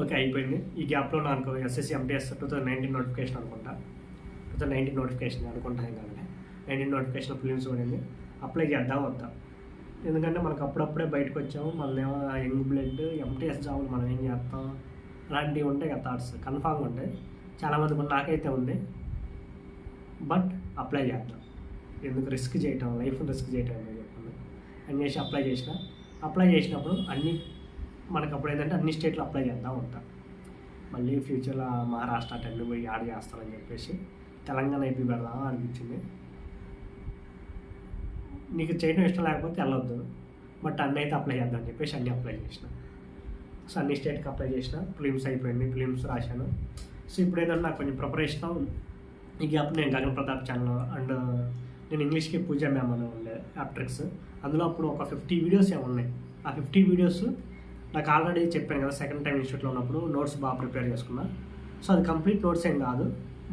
ఓకే అయిపోయింది. ఈ గ్యాప్లో నాకు ఎస్ఎస్సి ఎంటీఎస్ 2019 నోటిఫికేషన్ అనుకుంటా, 2019 నోటిఫికేషన్ అనుకుంటా, ఏంటంటే 19 నోటిఫికేషన్ ఫిలిమ్స్ పడింది. అప్లై చేద్దాం వద్దా, ఎందుకంటే మనకు అప్పుడప్పుడే బయటకు వచ్చాము, మళ్ళీ యంగ్ బ్లడ్ ఎంటీఎస్ జాబులు మనం ఏం చేస్తాం, అలాంటివి ఉంటాయి కదా థాట్స్, కన్ఫామ్గా ఉంటాయి చాలామంది, నాకైతే ఉంది. బట్ అప్లై చేద్దాం, ఎందుకు రిస్క్ చేయటం, లైఫ్ని రిస్క్ చేయటం అని చెప్పండి అని చేసి అప్లై చేసినప్పుడు మనకు అప్పుడు ఏంటంటే అన్ని స్టేట్లు అప్లై చేద్దాం ఉంటాం. మళ్ళీ ఫ్యూచర్లో మహారాష్ట్ర అటెండ్ పోయి యాడ్ చేస్తామని చెప్పేసి తెలంగాణ ఏపీ పెడదామా అనిపించింది. నీకు చేయడం ఇష్టం లేకపోతే వెళ్ళొద్దు, బట్ అన్నీ అయితే అప్లై చేద్దాం అని చెప్పేసి అన్నీ అప్లై చేసిన. సో అన్ని స్టేట్కి అప్లై చేసిన, ప్రిలిమ్స్ అయిపోయింది, ప్రిలిమ్స్ రాశాను. సో ఇప్పుడు ఏంటంటే నాకు కొంచెం ప్రిపరేషన్ ఈ గ్యాప్ నేను గగన్ ప్రతాప్ ఛానల్ అండ్ నేను ఇంగ్లీష్కి పూజ మ్యామ్ అని ఉండే యాప్ట్రిక్స్, అందులో అప్పుడు ఒక 50 వీడియోస్ ఏమి ఉన్నాయి. ఆ 50 వీడియోస్ నాకు ఆల్రెడీ చెప్పాను కదా, సెకండ్ టైం ఇన్స్టిట్యూట్లో ఉన్నప్పుడు నోట్స్ బాగా ప్రిపేర్ చేసుకున్నా. సో అది కంప్లీట్ నోట్స్ ఏం కాదు,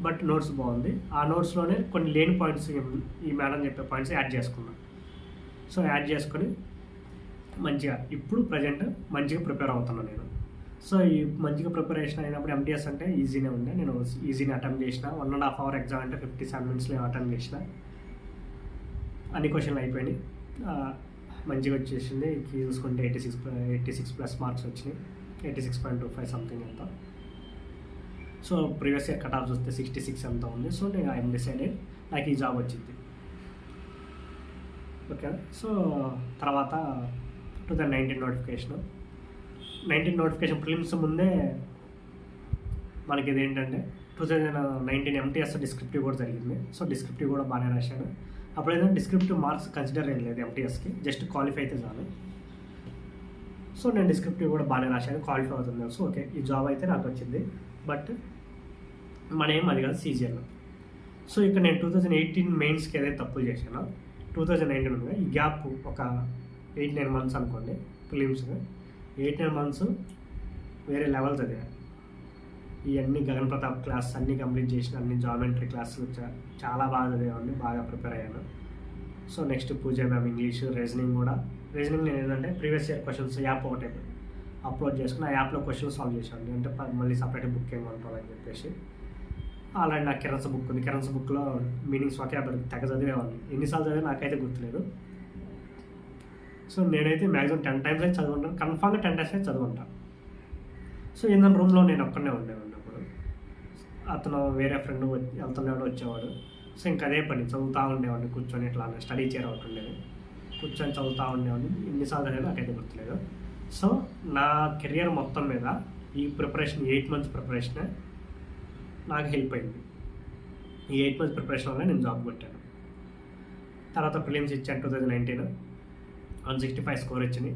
బట్ నోట్స్ బాగుంది. ఆ నోట్స్లోనే కొన్ని లేని పాయింట్స్, ఈ మేడం చెప్పే పాయింట్స్ యాడ్ చేసుకున్నా. సో యాడ్ చేసుకొని మంచిగా ఇప్పుడు ప్రజెంట్ మంచిగా ప్రిపేర్ అవుతున్నాను నేను. సో ఈ మంచిగా ప్రిపరేషన్ అయినప్పుడు ఎంటీఎస్ అంటే ఈజీనే ఉండే, నేను ఈజీని అటెంప్ట్ చేసిన. 1.5 hour ఎగ్జామ్ అంటే 57 minutesలో అటెంప్ట్ చేసిన. అన్ని క్వశ్చన్లు అయిపోయినాయి. మంచిగా వచ్చేసింది. చూసుకుంటే 86+ మార్క్స్ వచ్చినాయి, 86.25 సంథింగ్ ఎంత. So previous year cut off చూస్తే 66 ఎంత ఉంది. సో నేను ఐఎమ్ డిసైడెడ్ నాకు ఈ జాబ్ వచ్చింది. ఓకే. సో తర్వాత 2019 నోటిఫికేషన్ ప్రిలిమ్స్ ముందే మనకి ఇది ఏంటంటే 2019 ఎంటీఎస్ డిస్క్రిప్టివ్ కూడా జరిగింది. సో డిస్క్రిప్టివ్ కూడా బాగానే రాశాను. అప్పుడు ఏదైనా డిస్క్రిప్టివ్ మార్క్స్ కన్సిడర్ ఏం లేదు ఎంటీఎస్కి, జస్ట్ క్వాలిఫై అయితే చాలు. సో నేను డిస్క్రిప్టివ్ కూడా బాగానే రాశాను, క్వాలిఫై అవుతుంది. సో ఓకే, ఈ జాబ్ అయితే నాకు వచ్చింది. బట్ మన ఏం అది కాదు, సీజీఎల్. సో ఇక్కడ నేను 2018 మెయిన్స్కి ఏదైతే తప్పులు చేశానో 2019 ఉంది, ఈ గ్యాప్ ఒక 8-9 months అనుకోండి. ప్రిలిమ్స్ 8-9 months వేరే లెవెల్ చదివాను. ఇవన్నీ గగన్ ప్రతాప్ క్లాస్ అన్నీ కంప్లీట్ చేసిన, అన్ని జామెట్రీ క్లాసులు చాలా బాగా చదివాను, బాగా ప్రిపేర్ అయ్యాను. సో నెక్స్ట్ పూజ మ్యామ్ ఇంగ్లీష్, రీజనింగ్ కూడా. రీజనింగ్ నేను ఏంటంటే ప్రీవియస్ ఇయర్ క్వశ్చన్స్ యాప్ ఒకటే అప్లోడ్ చేసుకుని ఆ యాప్లో క్వశ్చన్స్ సాల్వ్ చేశాను. అంటే మళ్ళీ సపరేట్ బుక్ ఏమంటారని చెప్పేసి. అలాంటి నాకు కెరన్స్ బుక్ ఉంది, కెరన్స్ బుక్లో మీనింగ్స్ ఒకే అప్పుడు తెగ చదివేవాడిని. ఎన్నిసార్లు చదివా నాకైతే గుర్తులేదు. సో నేనైతే మ్యాక్సిమం 10 times అయితే చదువుకుంటాను, కన్ఫామ్గా 10 times అయితే చదువుకుంటాను. సో ఏంటంటే రూమ్లో నేను ఒక్కనే ఉండేవాడిని. అప్పుడు అతను వేరే ఫ్రెండ్ వెళ్తున్నాడు, వచ్చేవాడు. సో ఇంకా అదే పని చదువుతూ ఉండేవాడిని కూర్చొని, ఇట్లా స్టడీ చైర్ ఒకటి ఉండేది, కూర్చొని చదువుతూ ఉండేవాడిని. ఎన్నిసార్లు చదివా నాకైతే గుర్తులేదు. సో నా కెరియర్ మొత్తం మీద ఈ ప్రిపరేషన్ 8 months ప్రిపరేషనే నాకు హెల్ప్ అయింది. ఈ 8 months ప్రిపరేషన్ వల్ల నేను జాబ్ కొట్టాను. తర్వాత ప్రిలిమ్స్ ఇచ్చాను 2019, 165 స్కోర్ వచ్చింది.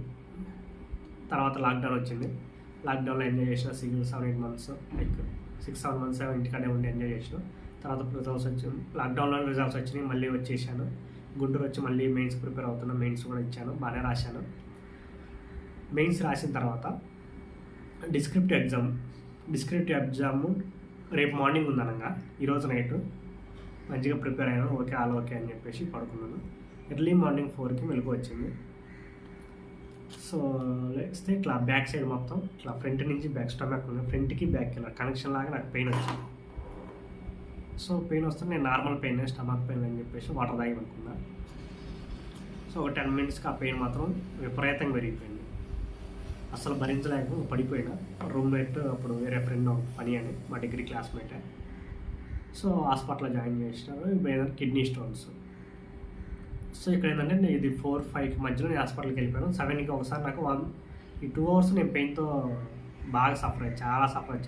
తర్వాత లాక్డౌన్ వచ్చింది. లాక్డౌన్లో ఎంజాయ్ చేసిన 7-8 months, లైక్ 6-7 months ఇంటికాడే ఉండి ఎంజాయ్ చేసిన. తర్వాత రిజల్ట్స్ వచ్చింది, లాక్డౌన్లో రిజల్ట్స్ వచ్చినాయి, మళ్ళీ వచ్చేసాను. గుంటూరు వచ్చి మళ్ళీ మెయిన్స్ ప్రిపేర్ అవుతున్నా. మెయిన్స్ కూడా ఇచ్చాను, బాగానే రాశాను. మెయిన్స్ రాసిన తర్వాత డిస్క్రిప్టివ్ ఎగ్జామ్ రేపు మార్నింగ్ ఉందనగా ఈరోజు నైట్ మంచిగా ప్రిపేర్ అయ్యాను. ఓకే, ఆల్ ఓకే అని చెప్పేసి పడుకున్నాను. ఎర్లీ మార్నింగ్ 4కి మెలకు వచ్చింది. సో లేస్తే ఇట్లా బ్యాక్ సైడ్ మొత్తం ఇట్లా ఫ్రంట్ నుంచి బ్యాక్ స్టమక్ ఉంది, ఫ్రంట్కి బ్యాక్ ఇలా కనెక్షన్ లాగా నాకు పెయిన్ వచ్చింది. సో పెయిన్ వస్తే నేను నార్మల్ పెయిన్, స్టమక్ పెయిన్ అని చెప్పేసి వాటర్ తాగి అనుకున్నా. సో ఒక 10 minutesకి ఆ పెయిన్ మాత్రం విపరీతంగా పెరిగిపోయింది. అసలు భరించలేక పడిపోయినా. రూమ్మేట్ అప్పుడు వేరే ఫ్రెండ్ పని అని, మా డిగ్రీ క్లాస్మేటే. సో హాస్పిటల్లో జాయిన్ చేసినారు. ఇప్పుడు ఏదైనా కిడ్నీ స్టోన్స్. సో ఇక్కడ ఏంటంటే ఇది 4-5 మధ్యలో నేను హాస్పిటల్కి వెళ్ళిపోయాను. 7కి ఒకసారి నాకు ఈ 2 hours నేను పెయిన్తో బాగా సఫర్ అయ్యి,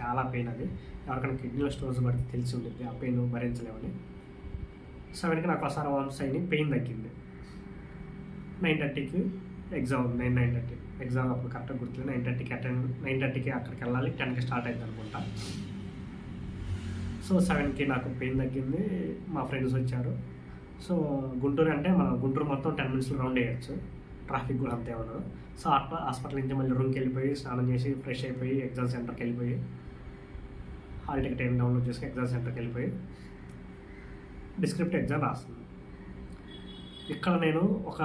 చాలా పెయిన్. అది ఎవరికైనా కిడ్నీలో స్టోన్స్ పడితే తెలిసి ఉంటుంది, ఆ పెయిన్ భరించలేమని. 7కి నాకు ఒకసారి వామ్స్ అయ్యి పెయిన్ తగ్గింది. 9:30కి ఎగ్జామ్ ఉంది, 9:30 ఎగ్జామ్ అప్పుడు కరెక్ట్గా గుర్తులేదు. 9:30కి అక్కడికి వెళ్ళాలి, 10కి స్టార్ట్ అయింది అనుకుంటా. సో 7కి నాకు పెయిన్ తగ్గింది, మా ఫ్రెండ్స్ వచ్చారు. సో గుంటూరు అంటే మనం గుంటూరు మొత్తం 10 minutesలో రౌండ్ వేయచ్చు, ట్రాఫిక్ కూడా అంతే ఉండదు. సో అట్లా హాస్పిటల్ నుంచి మళ్ళీ రూమ్కి వెళ్ళిపోయి స్నానం చేసి ఫ్రెష్ అయిపోయి ఎగ్జామ్ సెంటర్కి వెళ్ళిపోయి హాల్ టికెట్ ఏం డౌన్లోడ్ చేసుకుని ఎగ్జామ్ సెంటర్కి వెళ్ళిపోయి డిస్క్రిప్టివ్ ఎగ్జామ్ రాస్తుంది. ఇక్కడ నేను ఒక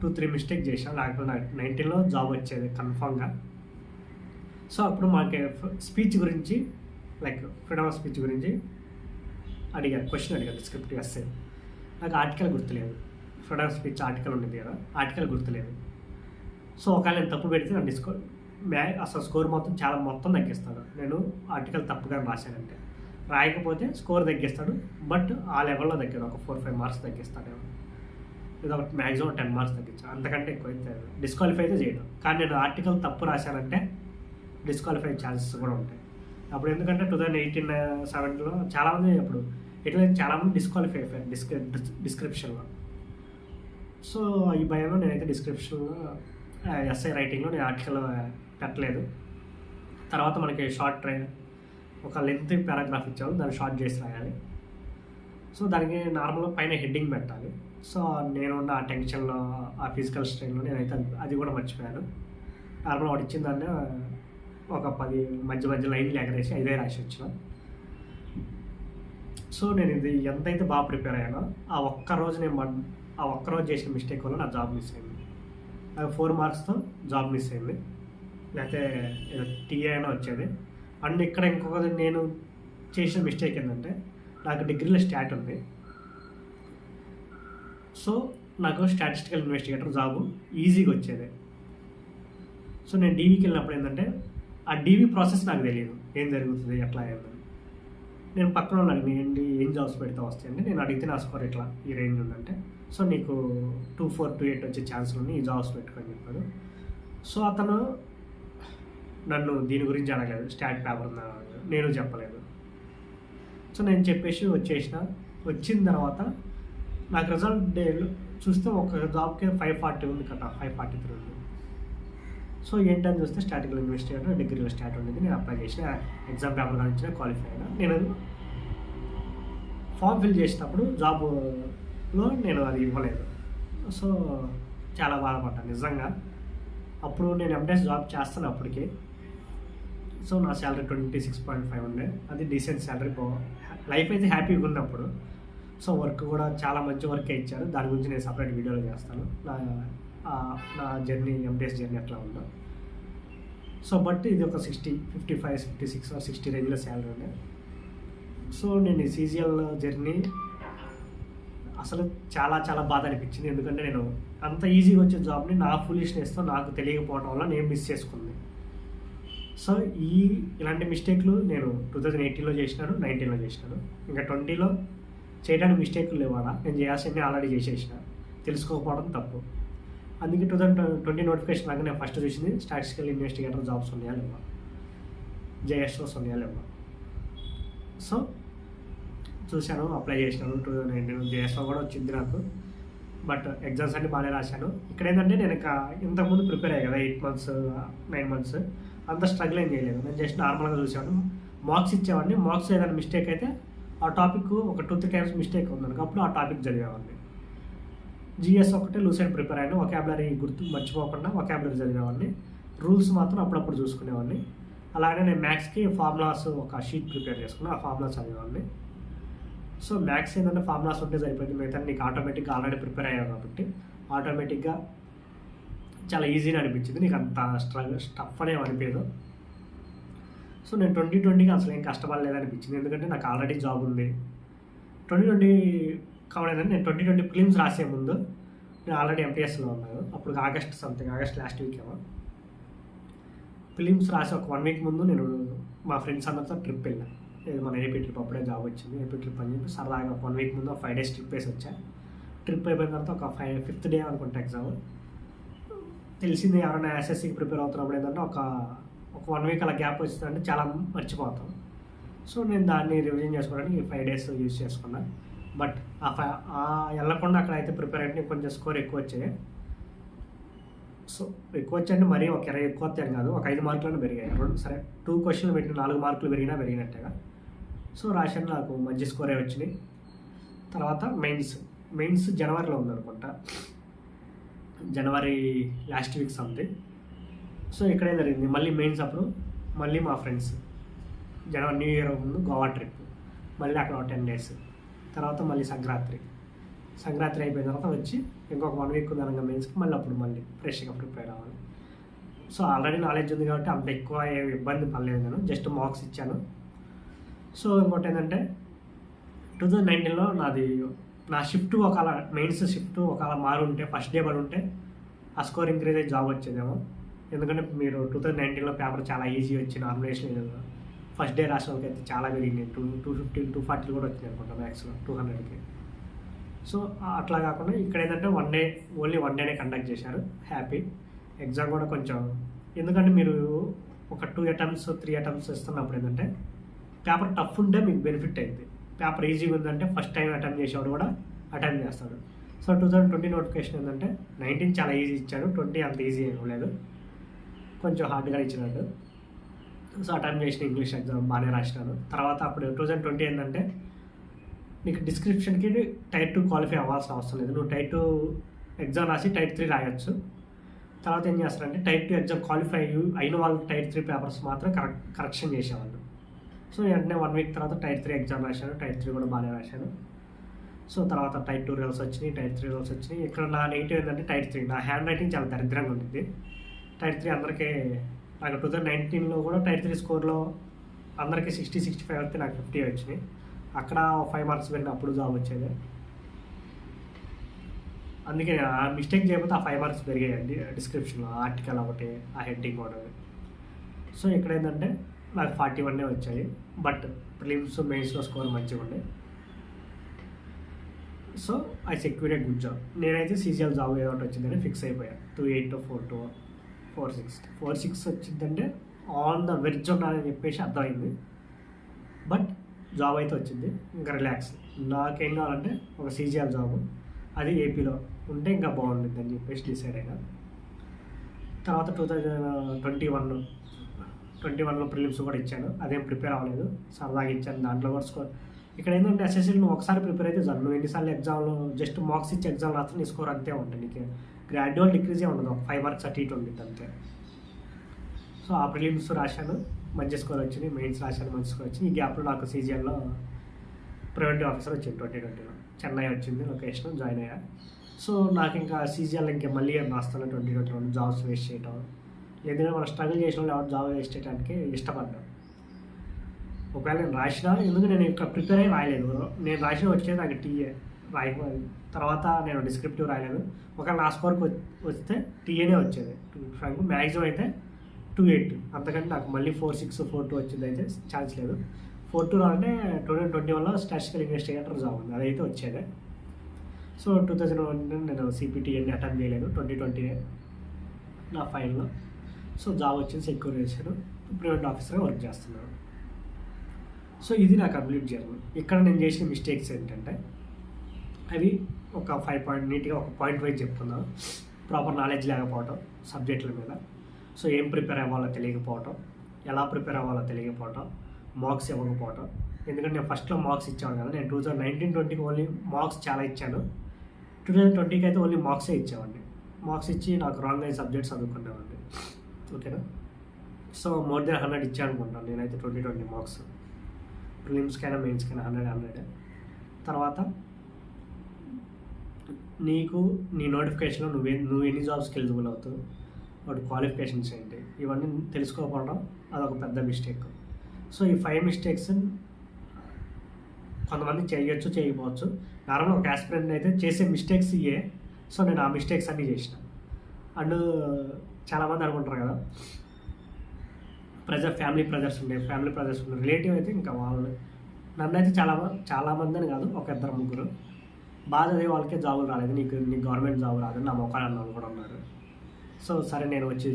2-3 మిస్టేక్ చేశాను, లేకపోతే 19లో జాబ్ వచ్చేది కన్ఫామ్గా. సో అప్పుడు మాకు స్పీచ్ గురించి, లైక్ ఫ్రీడమ్ ఆఫ్ స్పీచ్ గురించి క్వశ్చన్ అడిగారు డిస్క్రిప్టివ్ ఎస్సే. నాకు ఆర్టికల్ గుర్తులేదు, ఫ్రీడమ్ ఆఫ్ స్పీచ్ ఆర్టికల్ ఉండేది కదా, ఆర్టికల్ గుర్తులేదు. సో ఒకవేళ నేను తప్పు పెడితే నా అసలు స్కోర్ మొత్తం తగ్గిస్తాడు. నేను ఆర్టికల్ తప్పుగా రాశానంటే, రాయకపోతే స్కోర్ తగ్గిస్తాడు. బట్ ఆ లెవెల్లో తగ్గాడు, ఒక 4-5 marks తగ్గిస్తాడు. లేదా మ్యాక్సిమం 10 marks తగ్గించాను, అంతకంటే ఎక్కువ అయితే డిస్క్వాలిఫై అయితే చేయడం. కానీ నేను ఆర్టికల్ తప్పు రాశానంటే డిస్క్వాలిఫై ఛాన్సెస్ కూడా ఉంటాయి. అప్పుడు ఎందుకంటే 2018-7లో చాలామంది అప్పుడు ఎట్లయితే చాలామంది డిస్క్వాలిఫై అయిపోయారు డిస్క్రిప్షన్లో. సో ఈ భయంలో నేనైతే డిస్క్రిప్షన్లో ఎస్ఐ రైటింగ్లో నేను ఆర్టికల్ పెట్టలేదు. తర్వాత మనకి ఒక లెంత్ పారాగ్రాఫ్ ఇచ్చాము, దాన్ని షార్ట్ చేసి రాయాలి. సో దానికి నార్మల్గా పైన హెడ్డింగ్ పెట్టాలి. సో నేనున్న ఆ టెన్షన్లో, ఆ ఫిజికల్ స్ట్రెయిన్లో నేనైతే అది కూడా మర్చిపోయాను. నార్మల్గా వాడు ఇచ్చిన దాన్ని ఒక 10 మధ్య లైన్లు ఎగరేసి 5 రాసి వచ్చిన. సో నేను ఇది ఎంతైతే బాగా ప్రిపేర్ అయ్యానో ఆ ఒక్కరోజు చేసిన మిస్టేక్ వల్ల నా జాబ్ మిస్ అయింది. 4 marksతో జాబ్ మిస్ అయింది. లేకపోతే ఏదో టీఏ అయినా వచ్చేది. అండ్ ఇక్కడ ఇంకొకటి నేను చేసిన మిస్టేక్ ఏంటంటే, నాకు డిగ్రీలో స్టాట్ ఉంది. సో నాకు స్టాటిస్టికల్ ఇన్వెస్టిగేటర్ జాబు ఈజీగా వచ్చేది. సో నేను డీవీకి వెళ్ళినప్పుడు ఏంటంటే, ఆ డీవీ ప్రాసెస్ నాకు తెలియదు, ఏం జరుగుతుంది ఎట్లా ఏంటని. నేను పక్కన వాళ్ళని అడిగిన, ఏం జాబ్స్ పెడితే వస్తాయండి. నేను అడిగితే నా స్కోర్ ఇట్లా ఈ రేంజ్ ఉందంటే, సో నీకు 24, 28 వచ్చే ఛాన్సులు ఉన్నాయి, ఈ జాబ్స్ పెట్టుకొని చెప్పాడు. సో అతను నన్ను దీని గురించి అడగలేదు, స్టాట్ పేపర్ ఉందా నేను చెప్పలేదు. సో నేను చెప్పేసి వచ్చిన తర్వాత నాకు రిజల్ట్ డేలో చూస్తే ఒక జాబ్కి 540 ఉంది కదా, 543 ఉంది. సో ఏంటని చూస్తే స్టాటికల్ ఇన్వెస్టిగేటర్ డిగ్రీలో స్టాట్ ఉండేది. నేను అప్లై చేసిన, ఎగ్జామ్ పేపర్ కానీ క్వాలిఫై అయినా. నేను ఫామ్ ఫిల్ చేసేటప్పుడు జాబ్లో నేను అది ఇవ్వలేదు. సో చాలా బాధపడ్డాను నిజంగా. అప్పుడు నేను ఎంటెస్ జాబ్ చేస్తాను అప్పటికి. సో నా శాలరీ 26.5 ఉండే, అది డీసెంట్ శాలరీ. లైఫ్ అయితే హ్యాపీగా ఉన్నప్పుడు. సో వర్క్ కూడా చాలా మంచి వర్కే ఇచ్చారు. దాని గురించి నేను సపరేట్ వీడియోలో చేస్తాను, నా జర్నీ, ఎంటెస్ జర్నీ ఎట్లా ఉందో. సో బట్ ఇది ఒక 60, 55, 56 or 60 రేంజ్లో శాలరీ ఉండే. సో నేను ఈ సీజీఎల్ జర్నీ అసలు చాలా చాలా బాధ అనిపించింది. ఎందుకంటే నేను అంత ఈజీగా వచ్చే జాబ్ని నా ఫులిష్నెస్తో నాకు తెలియకపోవడం వల్ల నేను మిస్ చేసుకుంది. సో ఇలాంటి మిస్టేక్లు నేను 2018లో చేసినాను, 19లో చేసినాను. ఇంకా 20లో చేయడానికి మిస్టేక్లు లేవాడా, నేను చేయాల్సింది ఆల్రెడీ చేసేసిన. తెలుసుకోకపోవడం తప్పు. అందుకే 2020 నోటిఫికేషన్ లాగా నేను ఫస్ట్ చూసింది స్టాటిస్టికల్ ఇన్వెస్టిగేటర్ జాబ్స్ ఉన్నాయా లేవా, జేఎస్ఓస్ ఉన్నాయా లేవా. సో చూశాను, అప్లై చేసినాను. 2019 జేఎస్ఓ కూడా వచ్చింది నాకు. బట్ ఎగ్జామ్స్ అన్ని బాగానే రాశాను. ఇక్కడ ఏంటంటే నేను ఇంతకుముందు ప్రిపేర్ అయ్యాయి కదా, 8 months 9 months, అంత స్ట్రగుల్ ఏం చేయలేదు. నేను జస్ట్ నార్మల్గా చూసాను, మార్క్స్ ఇచ్చేవాడిని. మార్క్స్ ఏదైనా మిస్టేక్ అయితే ఆ టాపిక్ ఒక 2-3 times మిస్టేక్ ఉందనుకో, అప్పుడు ఆ టాపిక్ చదివేవాడిని. జిఎస్ ఒకటే లూసైడ్ ప్రిపేర్ అయ్యాను, ఒకాబులరీ మర్చిపోకుండా ఒకాబులరీ చదివేవాడిని. రూల్స్ మాత్రం అప్పుడప్పుడు చూసుకునేవాడిని. అలాగే నేను మ్యాథ్స్కి ఫార్ములాస్ ఒక షీట్ ప్రిపేర్ చేసుకుని ఆ ఫార్ములాస్ చదివేవాడిని. సో మ్యాథ్స్ ఏంటంటే ఫార్ములాస్ ఉంటే సరిపోయింది, మిగతా నీకు ఆటోమేటిక్గా ఆల్రెడీ ప్రిపేర్ అయ్యావు కాబట్టి ఆటోమేటిక్గా చాలా ఈజీగా అనిపించింది. నీకు అంత స్టఫ్ అనేవి అనిపించదు. సో నేను 2020కి అసలు ఏం కష్టపడలేదు అనిపించింది, ఎందుకంటే నాకు ఆల్రెడీ జాబ్ ఉంది. 2020 కావడం నేను 2020 ప్రిలిమ్స్ రాసే ముందు నేను ఆల్రెడీ ఎంటీఎస్లో ఉన్నాను. అప్పుడు ఆగస్ట్ లాస్ట్ వీక్ ఏమో. ప్రిలిమ్స్ రాసి ఒక 1 week ముందు నేను మా ఫ్రెండ్స్ అందరితో ట్రిప్ వెళ్ళాను. ఇది మన ఏపీ ట్రిప్, అప్పుడే జాబ్ వచ్చింది. ఏపీ ట్రిప్ అని చెప్పి సరదాగా 1 week ముందు 5 days ట్రిప్ వేసి వచ్చా. ట్రిప్ అయిపోయిన తర్వాత ఒక 5th day అనుకుంటా ఎగ్జామ్. తెలిసింది ఎవరైనా ఎస్ఎస్సికి ప్రిపేర్ అవుతున్నప్పుడు ఏంటంటే ఒక 1 week అలా గ్యాప్ వచ్చిందంటే చాలా మర్చిపోతాం. సో నేను దాన్ని రివిజన్ చేసుకోవడానికి 5 days యూజ్ చేసుకున్నా. బట్ వెళ్ళకుండా అక్కడ అయితే ప్రిపేర్ అయితే కొంచెం స్కోర్ ఎక్కువ వచ్చాయి. సో ఎక్కువ వచ్చాయంటే మరీ ఒక 20 ఎక్కువ వచ్చాను కాదు, ఒక 5 మార్కులను పెరిగాయి. సరే 2 questions పెట్టిన 4 మార్కులు పెరిగినట్టుగా. సో రాశాను, నాకు మంచి స్కోరే వచ్చినాయి. తర్వాత మెయిన్స్ జనవరిలో ఉందనుకుంటా, జనవరి లాస్ట్ వీక్ సంథింగ్. సో ఇక్కడే జరిగింది మళ్ళీ మెయిన్స్. అప్పుడు మళ్ళీ మా ఫ్రెండ్స్ జనవరి న్యూ ఇయర్ ముందు గోవా ట్రిప్, మళ్ళీ అక్కడ 10 days. తర్వాత మళ్ళీ సంక్రాంతి అయిపోయిన తర్వాత వచ్చి ఇంకొక 1 week ఉందనగా మెయిన్స్కి మళ్ళీ ఫ్రెష్గా ప్రిపేర్ అవ్వాలి. సో ఆల్రెడీ నాలెడ్జ్ ఉంది కాబట్టి అంత ఎక్కువ ఇబ్బంది పడలేదు, నేను జస్ట్ మార్క్స్ ఇచ్చాను. సో ఇంకోటి ఏంటంటే 2019లో నా షిఫ్ట్ ఒకవేళ మెయిన్స్ షిఫ్ట్ ఒకవేళ మారుంటే, ఫస్ట్ డే పడి ఉంటే ఆ స్కోర్ ఇంక్రీజ్ అయ్యి జాబ్ వచ్చేదేమో. ఎందుకంటే మీరు 2019లో పేపర్ చాలా ఈజీ వచ్చి నామినేషన్ ఫస్ట్ డే రాసిన వాళ్ళకి అయితే చాలా పెరిగింది. 250, 240 కూడా వచ్చింది అనుకుంటా మ్యాథ్స్లో 200కి. సో అట్లా కాకుండా ఇక్కడ ఏంటంటే ఓన్లీ వన్ డేనే కండక్ట్ చేశారు. హ్యాపీ. ఎగ్జామ్ కూడా కొంచెం, ఎందుకంటే మీరు ఒక 2 attempts 3 attempts ఇస్తున్నప్పుడు ఏంటంటే పేపర్ టఫ్ ఉంటే మీకు బెనిఫిట్ అయింది. పేపర్ ఈజీగా ఉందంటే ఫస్ట్ టైం అటెంప్ట్ చేసేవాడు కూడా అటెంప్ట్ చేస్తాడు. సో 2020 నోటిఫికేషన్ ఏంటంటే 19 చాలా ఈజీ ఇచ్చాడు, 20 అంత ఈజీ ఇవ్వలేదు, కొంచెం హార్డ్గా ఇచ్చినట్టు. సో అటెంప్ట్ చేసిన ఇంగ్లీష్ ఎగ్జామ్ బాగానే రాసినాను. తర్వాత అప్పుడు 2020 ఏంటంటే నీకు డిస్క్రిప్షన్కి టైర్ 2 క్వాలిఫై అవ్వాల్సిన అవసరం లేదు. నువ్వు టైర్ 2 ఎగ్జామ్ రాసి టైర్ 3 రాయొచ్చు. తర్వాత ఏం చేస్తారంటే టైర్ 2 ఎగ్జామ్ క్వాలిఫై అయిన వాళ్ళు టైర్ 3 పేపర్స్ మాత్రం కరెక్షన్ చేసేవాళ్ళు. సో వెంటనే 1 week తర్వాత టైర్ 3 ఎగ్జామ్ రాశాను, టైర్ 3 కూడా బాగానే రాశాను. సో తర్వాత టైర్ 2 రిజల్ట్స్ వచ్చినాయి, టైర్ 3 రిజల్ట్స్ వచ్చినాయి. ఇక్కడ నా నెగిటివ్ ఏంటంటే టైర్ 3 నా హ్యాండ్ రైటింగ్ చాలా దరిద్రంగా ఉంటుంది. టైర్ 3 అందరికీ నాకు 2019లో కూడా టైర్ 3 స్కోర్లో అందరికీ 60-65 వస్తే నాకు 50 వచ్చినాయి. అక్కడ 5 మార్క్స్ పెరిగిన అప్పుడు జాబ్ వచ్చేది. అందుకే నేను ఆ మిస్టేక్ చేయకపోతే ఆ 5 మార్క్స్ పెరిగాయండి డిస్క్రిప్షన్లో, ఆర్టికల్ ఒకటి, ఆ హెడ్డింగ్ ఒకటి. సో ఇక్కడ ఏంటంటే నాకు 41 వచ్చాయి. బట్ ప్రిలిమ్స్ మెయిన్స్లో స్కోర్ మంచిగా ఉండే. So I secure a good job. నేనైతే సీజీఎల్ జాబ్ ఏదో ఒకటి వచ్చిందని ఫిక్స్ అయిపోయా. 28 42 46 వచ్చిందంటే ఆన్ ద వెర్జ్ ఉన్నానని చెప్పేసి అర్థమైంది. బట్ జాబ్ అయితే వచ్చింది, ఇంకా రిలాక్స్. నాకేం కావాలంటే ఒక సీజీఎల్ జాబ్, అది ఏపీలో ఉంటే ఇంకా బాగుంటుంది అని చెప్పేసి డిసైడ్ అయినా. తర్వాత 2021లో ప్రిలిమ్స్ కూడా ఇచ్చాను. అదేం ప్రిపేర్ అవ్వలేదు, సరదాగా ఇచ్చాను. దాంట్లో కూడా స్కోర్ ఇక్కడ ఏంటంటే ఎస్ఎస్సీలో నువ్వు ఒకసారి ప్రిపేర్ అయితే చాలు. నువ్వు ఎన్నిసార్లు ఎగ్జామ్లో జస్ట్ మార్క్స్ ఇచ్చి ఎగ్జామ్ రాస్తే నీ స్కోర్ అంతే ఉంటుంది. నీకు గ్రాడ్యువల్ డిక్రీజే ఉండదు, 5 మార్క్స్ అటు ఇటు ఉంటుంది అంతే. సో ఆ ప్రిలిమ్స్ రాశాను, మంచి స్కోర్ వచ్చింది. మెయిన్స్ రాశాను, మంచి స్కోర్ వచ్చింది. ఈ గ్యాప్లో నాకు సీజీఎల్లో ప్రివెంటివ్ ఆఫీసర్ వచ్చింది 2020లో. చెన్నై వచ్చింది లొకేషన్, జాయిన్ అయ్యా. సో నాకు ఇంకా సీజీఎల్ ఇంకా మళ్ళీ ఏం రాస్తాను 2021 జాబ్స్ వేస్ట్ చేయటం. ఎందుకంటే మనం స్ట్రగుల్ చేసిన వాళ్ళు ఎవరు జాబ్ వేస్ట్ చేయడానికి ఇష్టపడ్డాను. ఒకవేళ నేను రాసినా, ఎందుకు నేను ఇక్కడ ప్రిపేర్ అయ్యి రాయలేదు. నేను రాసిన వచ్చేది నాకు టీఏ రాయకపోయింది. తర్వాత నేను డిస్క్రిప్టివ్ రాయలేదు. ఒకవేళ నా స్కోర్కి వస్తే టీఏనే వచ్చేది. ఫ్రాంక్ మ్యాక్సిమం అయితే 28. అంతకంటే నాకు మళ్ళీ 46 42 వచ్చింది అయితే ఛాన్స్ లేదు. 42 అంటే 2021లో స్టాటిస్టికల్ ఇన్వెస్టిగేటర్ జాబ్ ఉంది, అదైతే వచ్చేదే. సో 2001 నేను సిపిటి అన్ని అటెంప్ట్ చేయలేదు. 2020 నా ఫైనల్లో. సో జాబ్ వచ్చింది, సెక్యూర్ చేశాను. ప్రైవేట్ ఆఫీసర్గా వర్క్ చేస్తున్నాను. సో ఇది నా కంప్లీట్ జర్నీ. ఇక్కడ నేను చేసిన మిస్టేక్స్ ఏంటంటే అవి ఒక 5 పాయింట్ నీట్గా ఒక పాయింట్ వైజ్ చెప్తున్నాను. ప్రాపర్ నాలెడ్జ్ లేకపోవటం సబ్జెక్టుల మీద. సో ఏం ప్రిపేర్ అవ్వాలో తెలియకపోవటం, ఎలా ప్రిపేర్ అవ్వాలో తెలియకపోవటం, మార్క్స్ ఇవ్వకపోవటం. ఎందుకంటే నేను ఫస్ట్లో మార్క్స్ ఇచ్చాను కదా, నేను 2019-20కి ఓన్లీ మార్క్స్ చాలా ఇచ్చాను. 2020కి అయితే ఓన్లీ మార్క్సే ఇచ్చేవాడిని. మార్క్స్ ఇచ్చి నాకు రాంగ్ అయిన సబ్జెక్ట్స్ చదువుకునేవాడిని. ఓకేనా. సో మోర్ దెన్ 100 ఇచ్చాను అనుకుంటాను నేనైతే 2020 మార్క్స్. ప్రిలిమ్స్కైనా మెయిన్స్కైనా 100. తర్వాత నీకు నీ నోటిఫికేషన్లో నువ్వు ఎన్ని జాబ్స్కి ఎలిజిబుల్ అవుతావు, వాటి క్వాలిఫికేషన్స్ ఏంటి, ఇవన్నీ తెలుసుకోకపోవడం అదొక పెద్ద మిస్టేక్. సో ఈ 5 మిస్టేక్స్ కొంతమంది చేయొచ్చు, చేయకపోవచ్చు. నార్మల్ ఒక యాస్పిరెంట్ అయితే చేసే మిస్టేక్స్ ఇవే. సో నేను ఆ మిస్టేక్స్ అన్నీ చేసిన. అండ్ చాలామంది అనుకుంటారు కదా ఫ్యామిలీ ప్రెజర్స్ ఉండే రిలేటివ్ అయితే ఇంకా వాళ్ళు నన్ను అయితే చాలామంది అని కాదు, ఒక 2-3 బాగా చదివే వాళ్ళకే జాబులు రాలేదు, నీకు గవర్నమెంట్ జాబ్ రాదు నా మొక్కలు అన్న కూడా ఉన్నారు. సో సరే నేను వచ్చి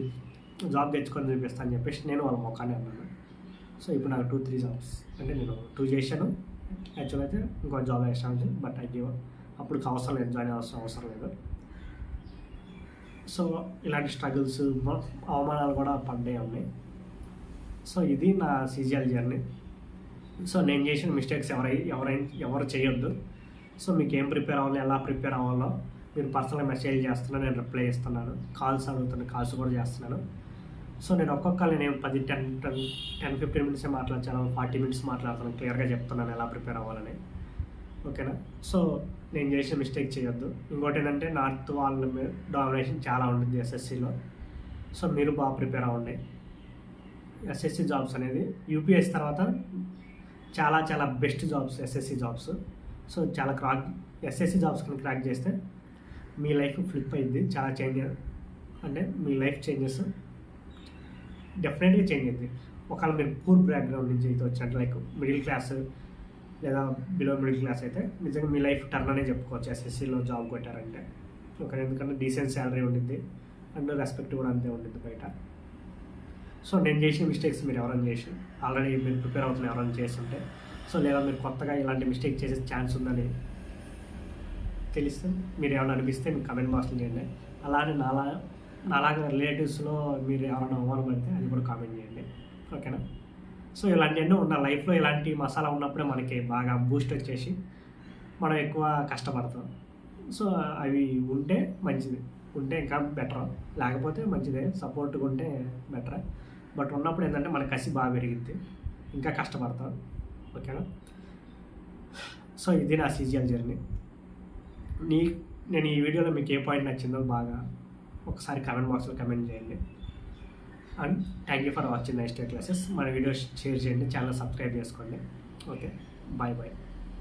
జాబ్ తెచ్చుకొని చూపిస్తాను అని చెప్పేసి నేను వాళ్ళ మొక్కనే అన్నాను. సో ఇప్పుడు నాకు 2-3 జాబ్స్ అంటే నేను 2 చేశాను. యాక్చువల్ అయితే ఇంకో జాబ్ వేసాను, బట్ ఐ గివ్ అప్పుడు అవసరం లేదు, జాయిన్ అవసరం లేదు. సో ఇలాంటి స్ట్రగుల్స్, అవమానాలు కూడా పడ్డాయి ఉన్నాయి. సో ఇది నా సీజీఎల్ జర్నీ. సో నేను చేసిన మిస్టేక్స్ ఎవరు చేయొద్దు. సో మీకు ఏం ప్రిపేర్ అవ్వాలి, ఎలా ప్రిపేర్ అవ్వాలో మీరు పర్సనల్గా మెసేజ్ చేస్తున్నాను, నేను రిప్లై ఇస్తున్నాను. కాల్స్ అడుగుతున్నాను, కాల్స్ కూడా చేస్తున్నాను. సో నేను నేను 10-15 మినిట్సే మాట్లాడతాను, 40 మినిట్స్ మాట్లాడుతాను, క్లియర్గా చెప్తున్నాను ఎలా ప్రిపేర్ అవ్వాలని. ఓకేనా. సో నేను చేసిన మిస్టేక్ చేయొద్దు. ఇంకోటి ఏంటంటే నార్త్ వాళ్ళ డామినేషన్ చాలా ఉంటుంది ఎస్ఎస్సిలో. సో మీరు బాగా ప్రిపేర్ అవ్వండి. ఎస్ఎస్సి జాబ్స్ అనేది యూపీఎస్ తర్వాత చాలా చాలా best jobs SSC jobs. So చాలా ఎస్ఎస్సి జాబ్స్ కింద క్రాక్ చేస్తే మీ లైఫ్ ఫ్లిప్ అయింది, చాలా అంటే మీ లైఫ్ చేంజెస్ డెఫినెట్గా చేంజ్ అయింది. ఒకవేళ మీరు పూర్ బ్యాక్గ్రౌండ్ నుంచి అయితే వచ్చినట్టు లైక్ మిడిల్ క్లాస్ లేదా బిలో మిడిల్ క్లాస్ అయితే నిజంగా మీ లైఫ్ టర్న్ అనే చెప్పుకోవచ్చు ఎస్ఎస్సిలో జాబ్ కొట్టారంటే. ఓకే, ఎందుకంటే డీసెంట్ శాలరీ ఉండిద్ది అండ్ రెస్పెక్ట్ కూడా అంతే ఉండిద్ది బయట. సో నేను చేసిన మిస్టేక్స్ మీరు ఎవరైనా చేసి ఆల్రెడీ మీరు ప్రిపేర్ అవుతున్న ఎవరైనా చేస్తుంటే, సో లేదా మీరు కొత్తగా ఇలాంటి మిస్టేక్ చేసే ఛాన్స్ ఉందని తెలిస్తే మీరు ఏమైనా అనిపిస్తే మీకు కమెంట్ బాక్స్లో చేయండి. అలానే నాలాగా రిలేటివ్స్లో మీరు ఎవరైనా అవమానపడితే అది కూడా కామెంట్ చేయండి. ఓకేనా. సో ఇలాంటివన్నీ ఉన్న లైఫ్లో ఇలాంటి మసాలా ఉన్నప్పుడే మనకి బాగా బూస్ట్ వచ్చేసి మనం ఎక్కువ కష్టపడతాం. సో అవి ఉంటే మంచిది, ఉంటే ఇంకా బెటర్, లేకపోతే మంచిదే, సపోర్ట్గా ఉంటే బెటర్. బట్ ఉన్నప్పుడు ఏంటంటే మన కసి బాగా పెరిగిద్ది, ఇంకా కష్టపడతాం. ఓకేనా. సో ఇది నా సీజీఎల్ జర్నీ. నేను ఈ వీడియోలో మీకు ఏ పాయింట్ నచ్చిందో బాగా ఒకసారి కమెంట్ బాక్స్లో కమెంట్ చేయండి. And thank you for watching next classes. మన వీడియో షేర్ చేయండి, ఛానల్ సబ్స్క్రైబ్ చేసుకోండి. Okay, bye bye.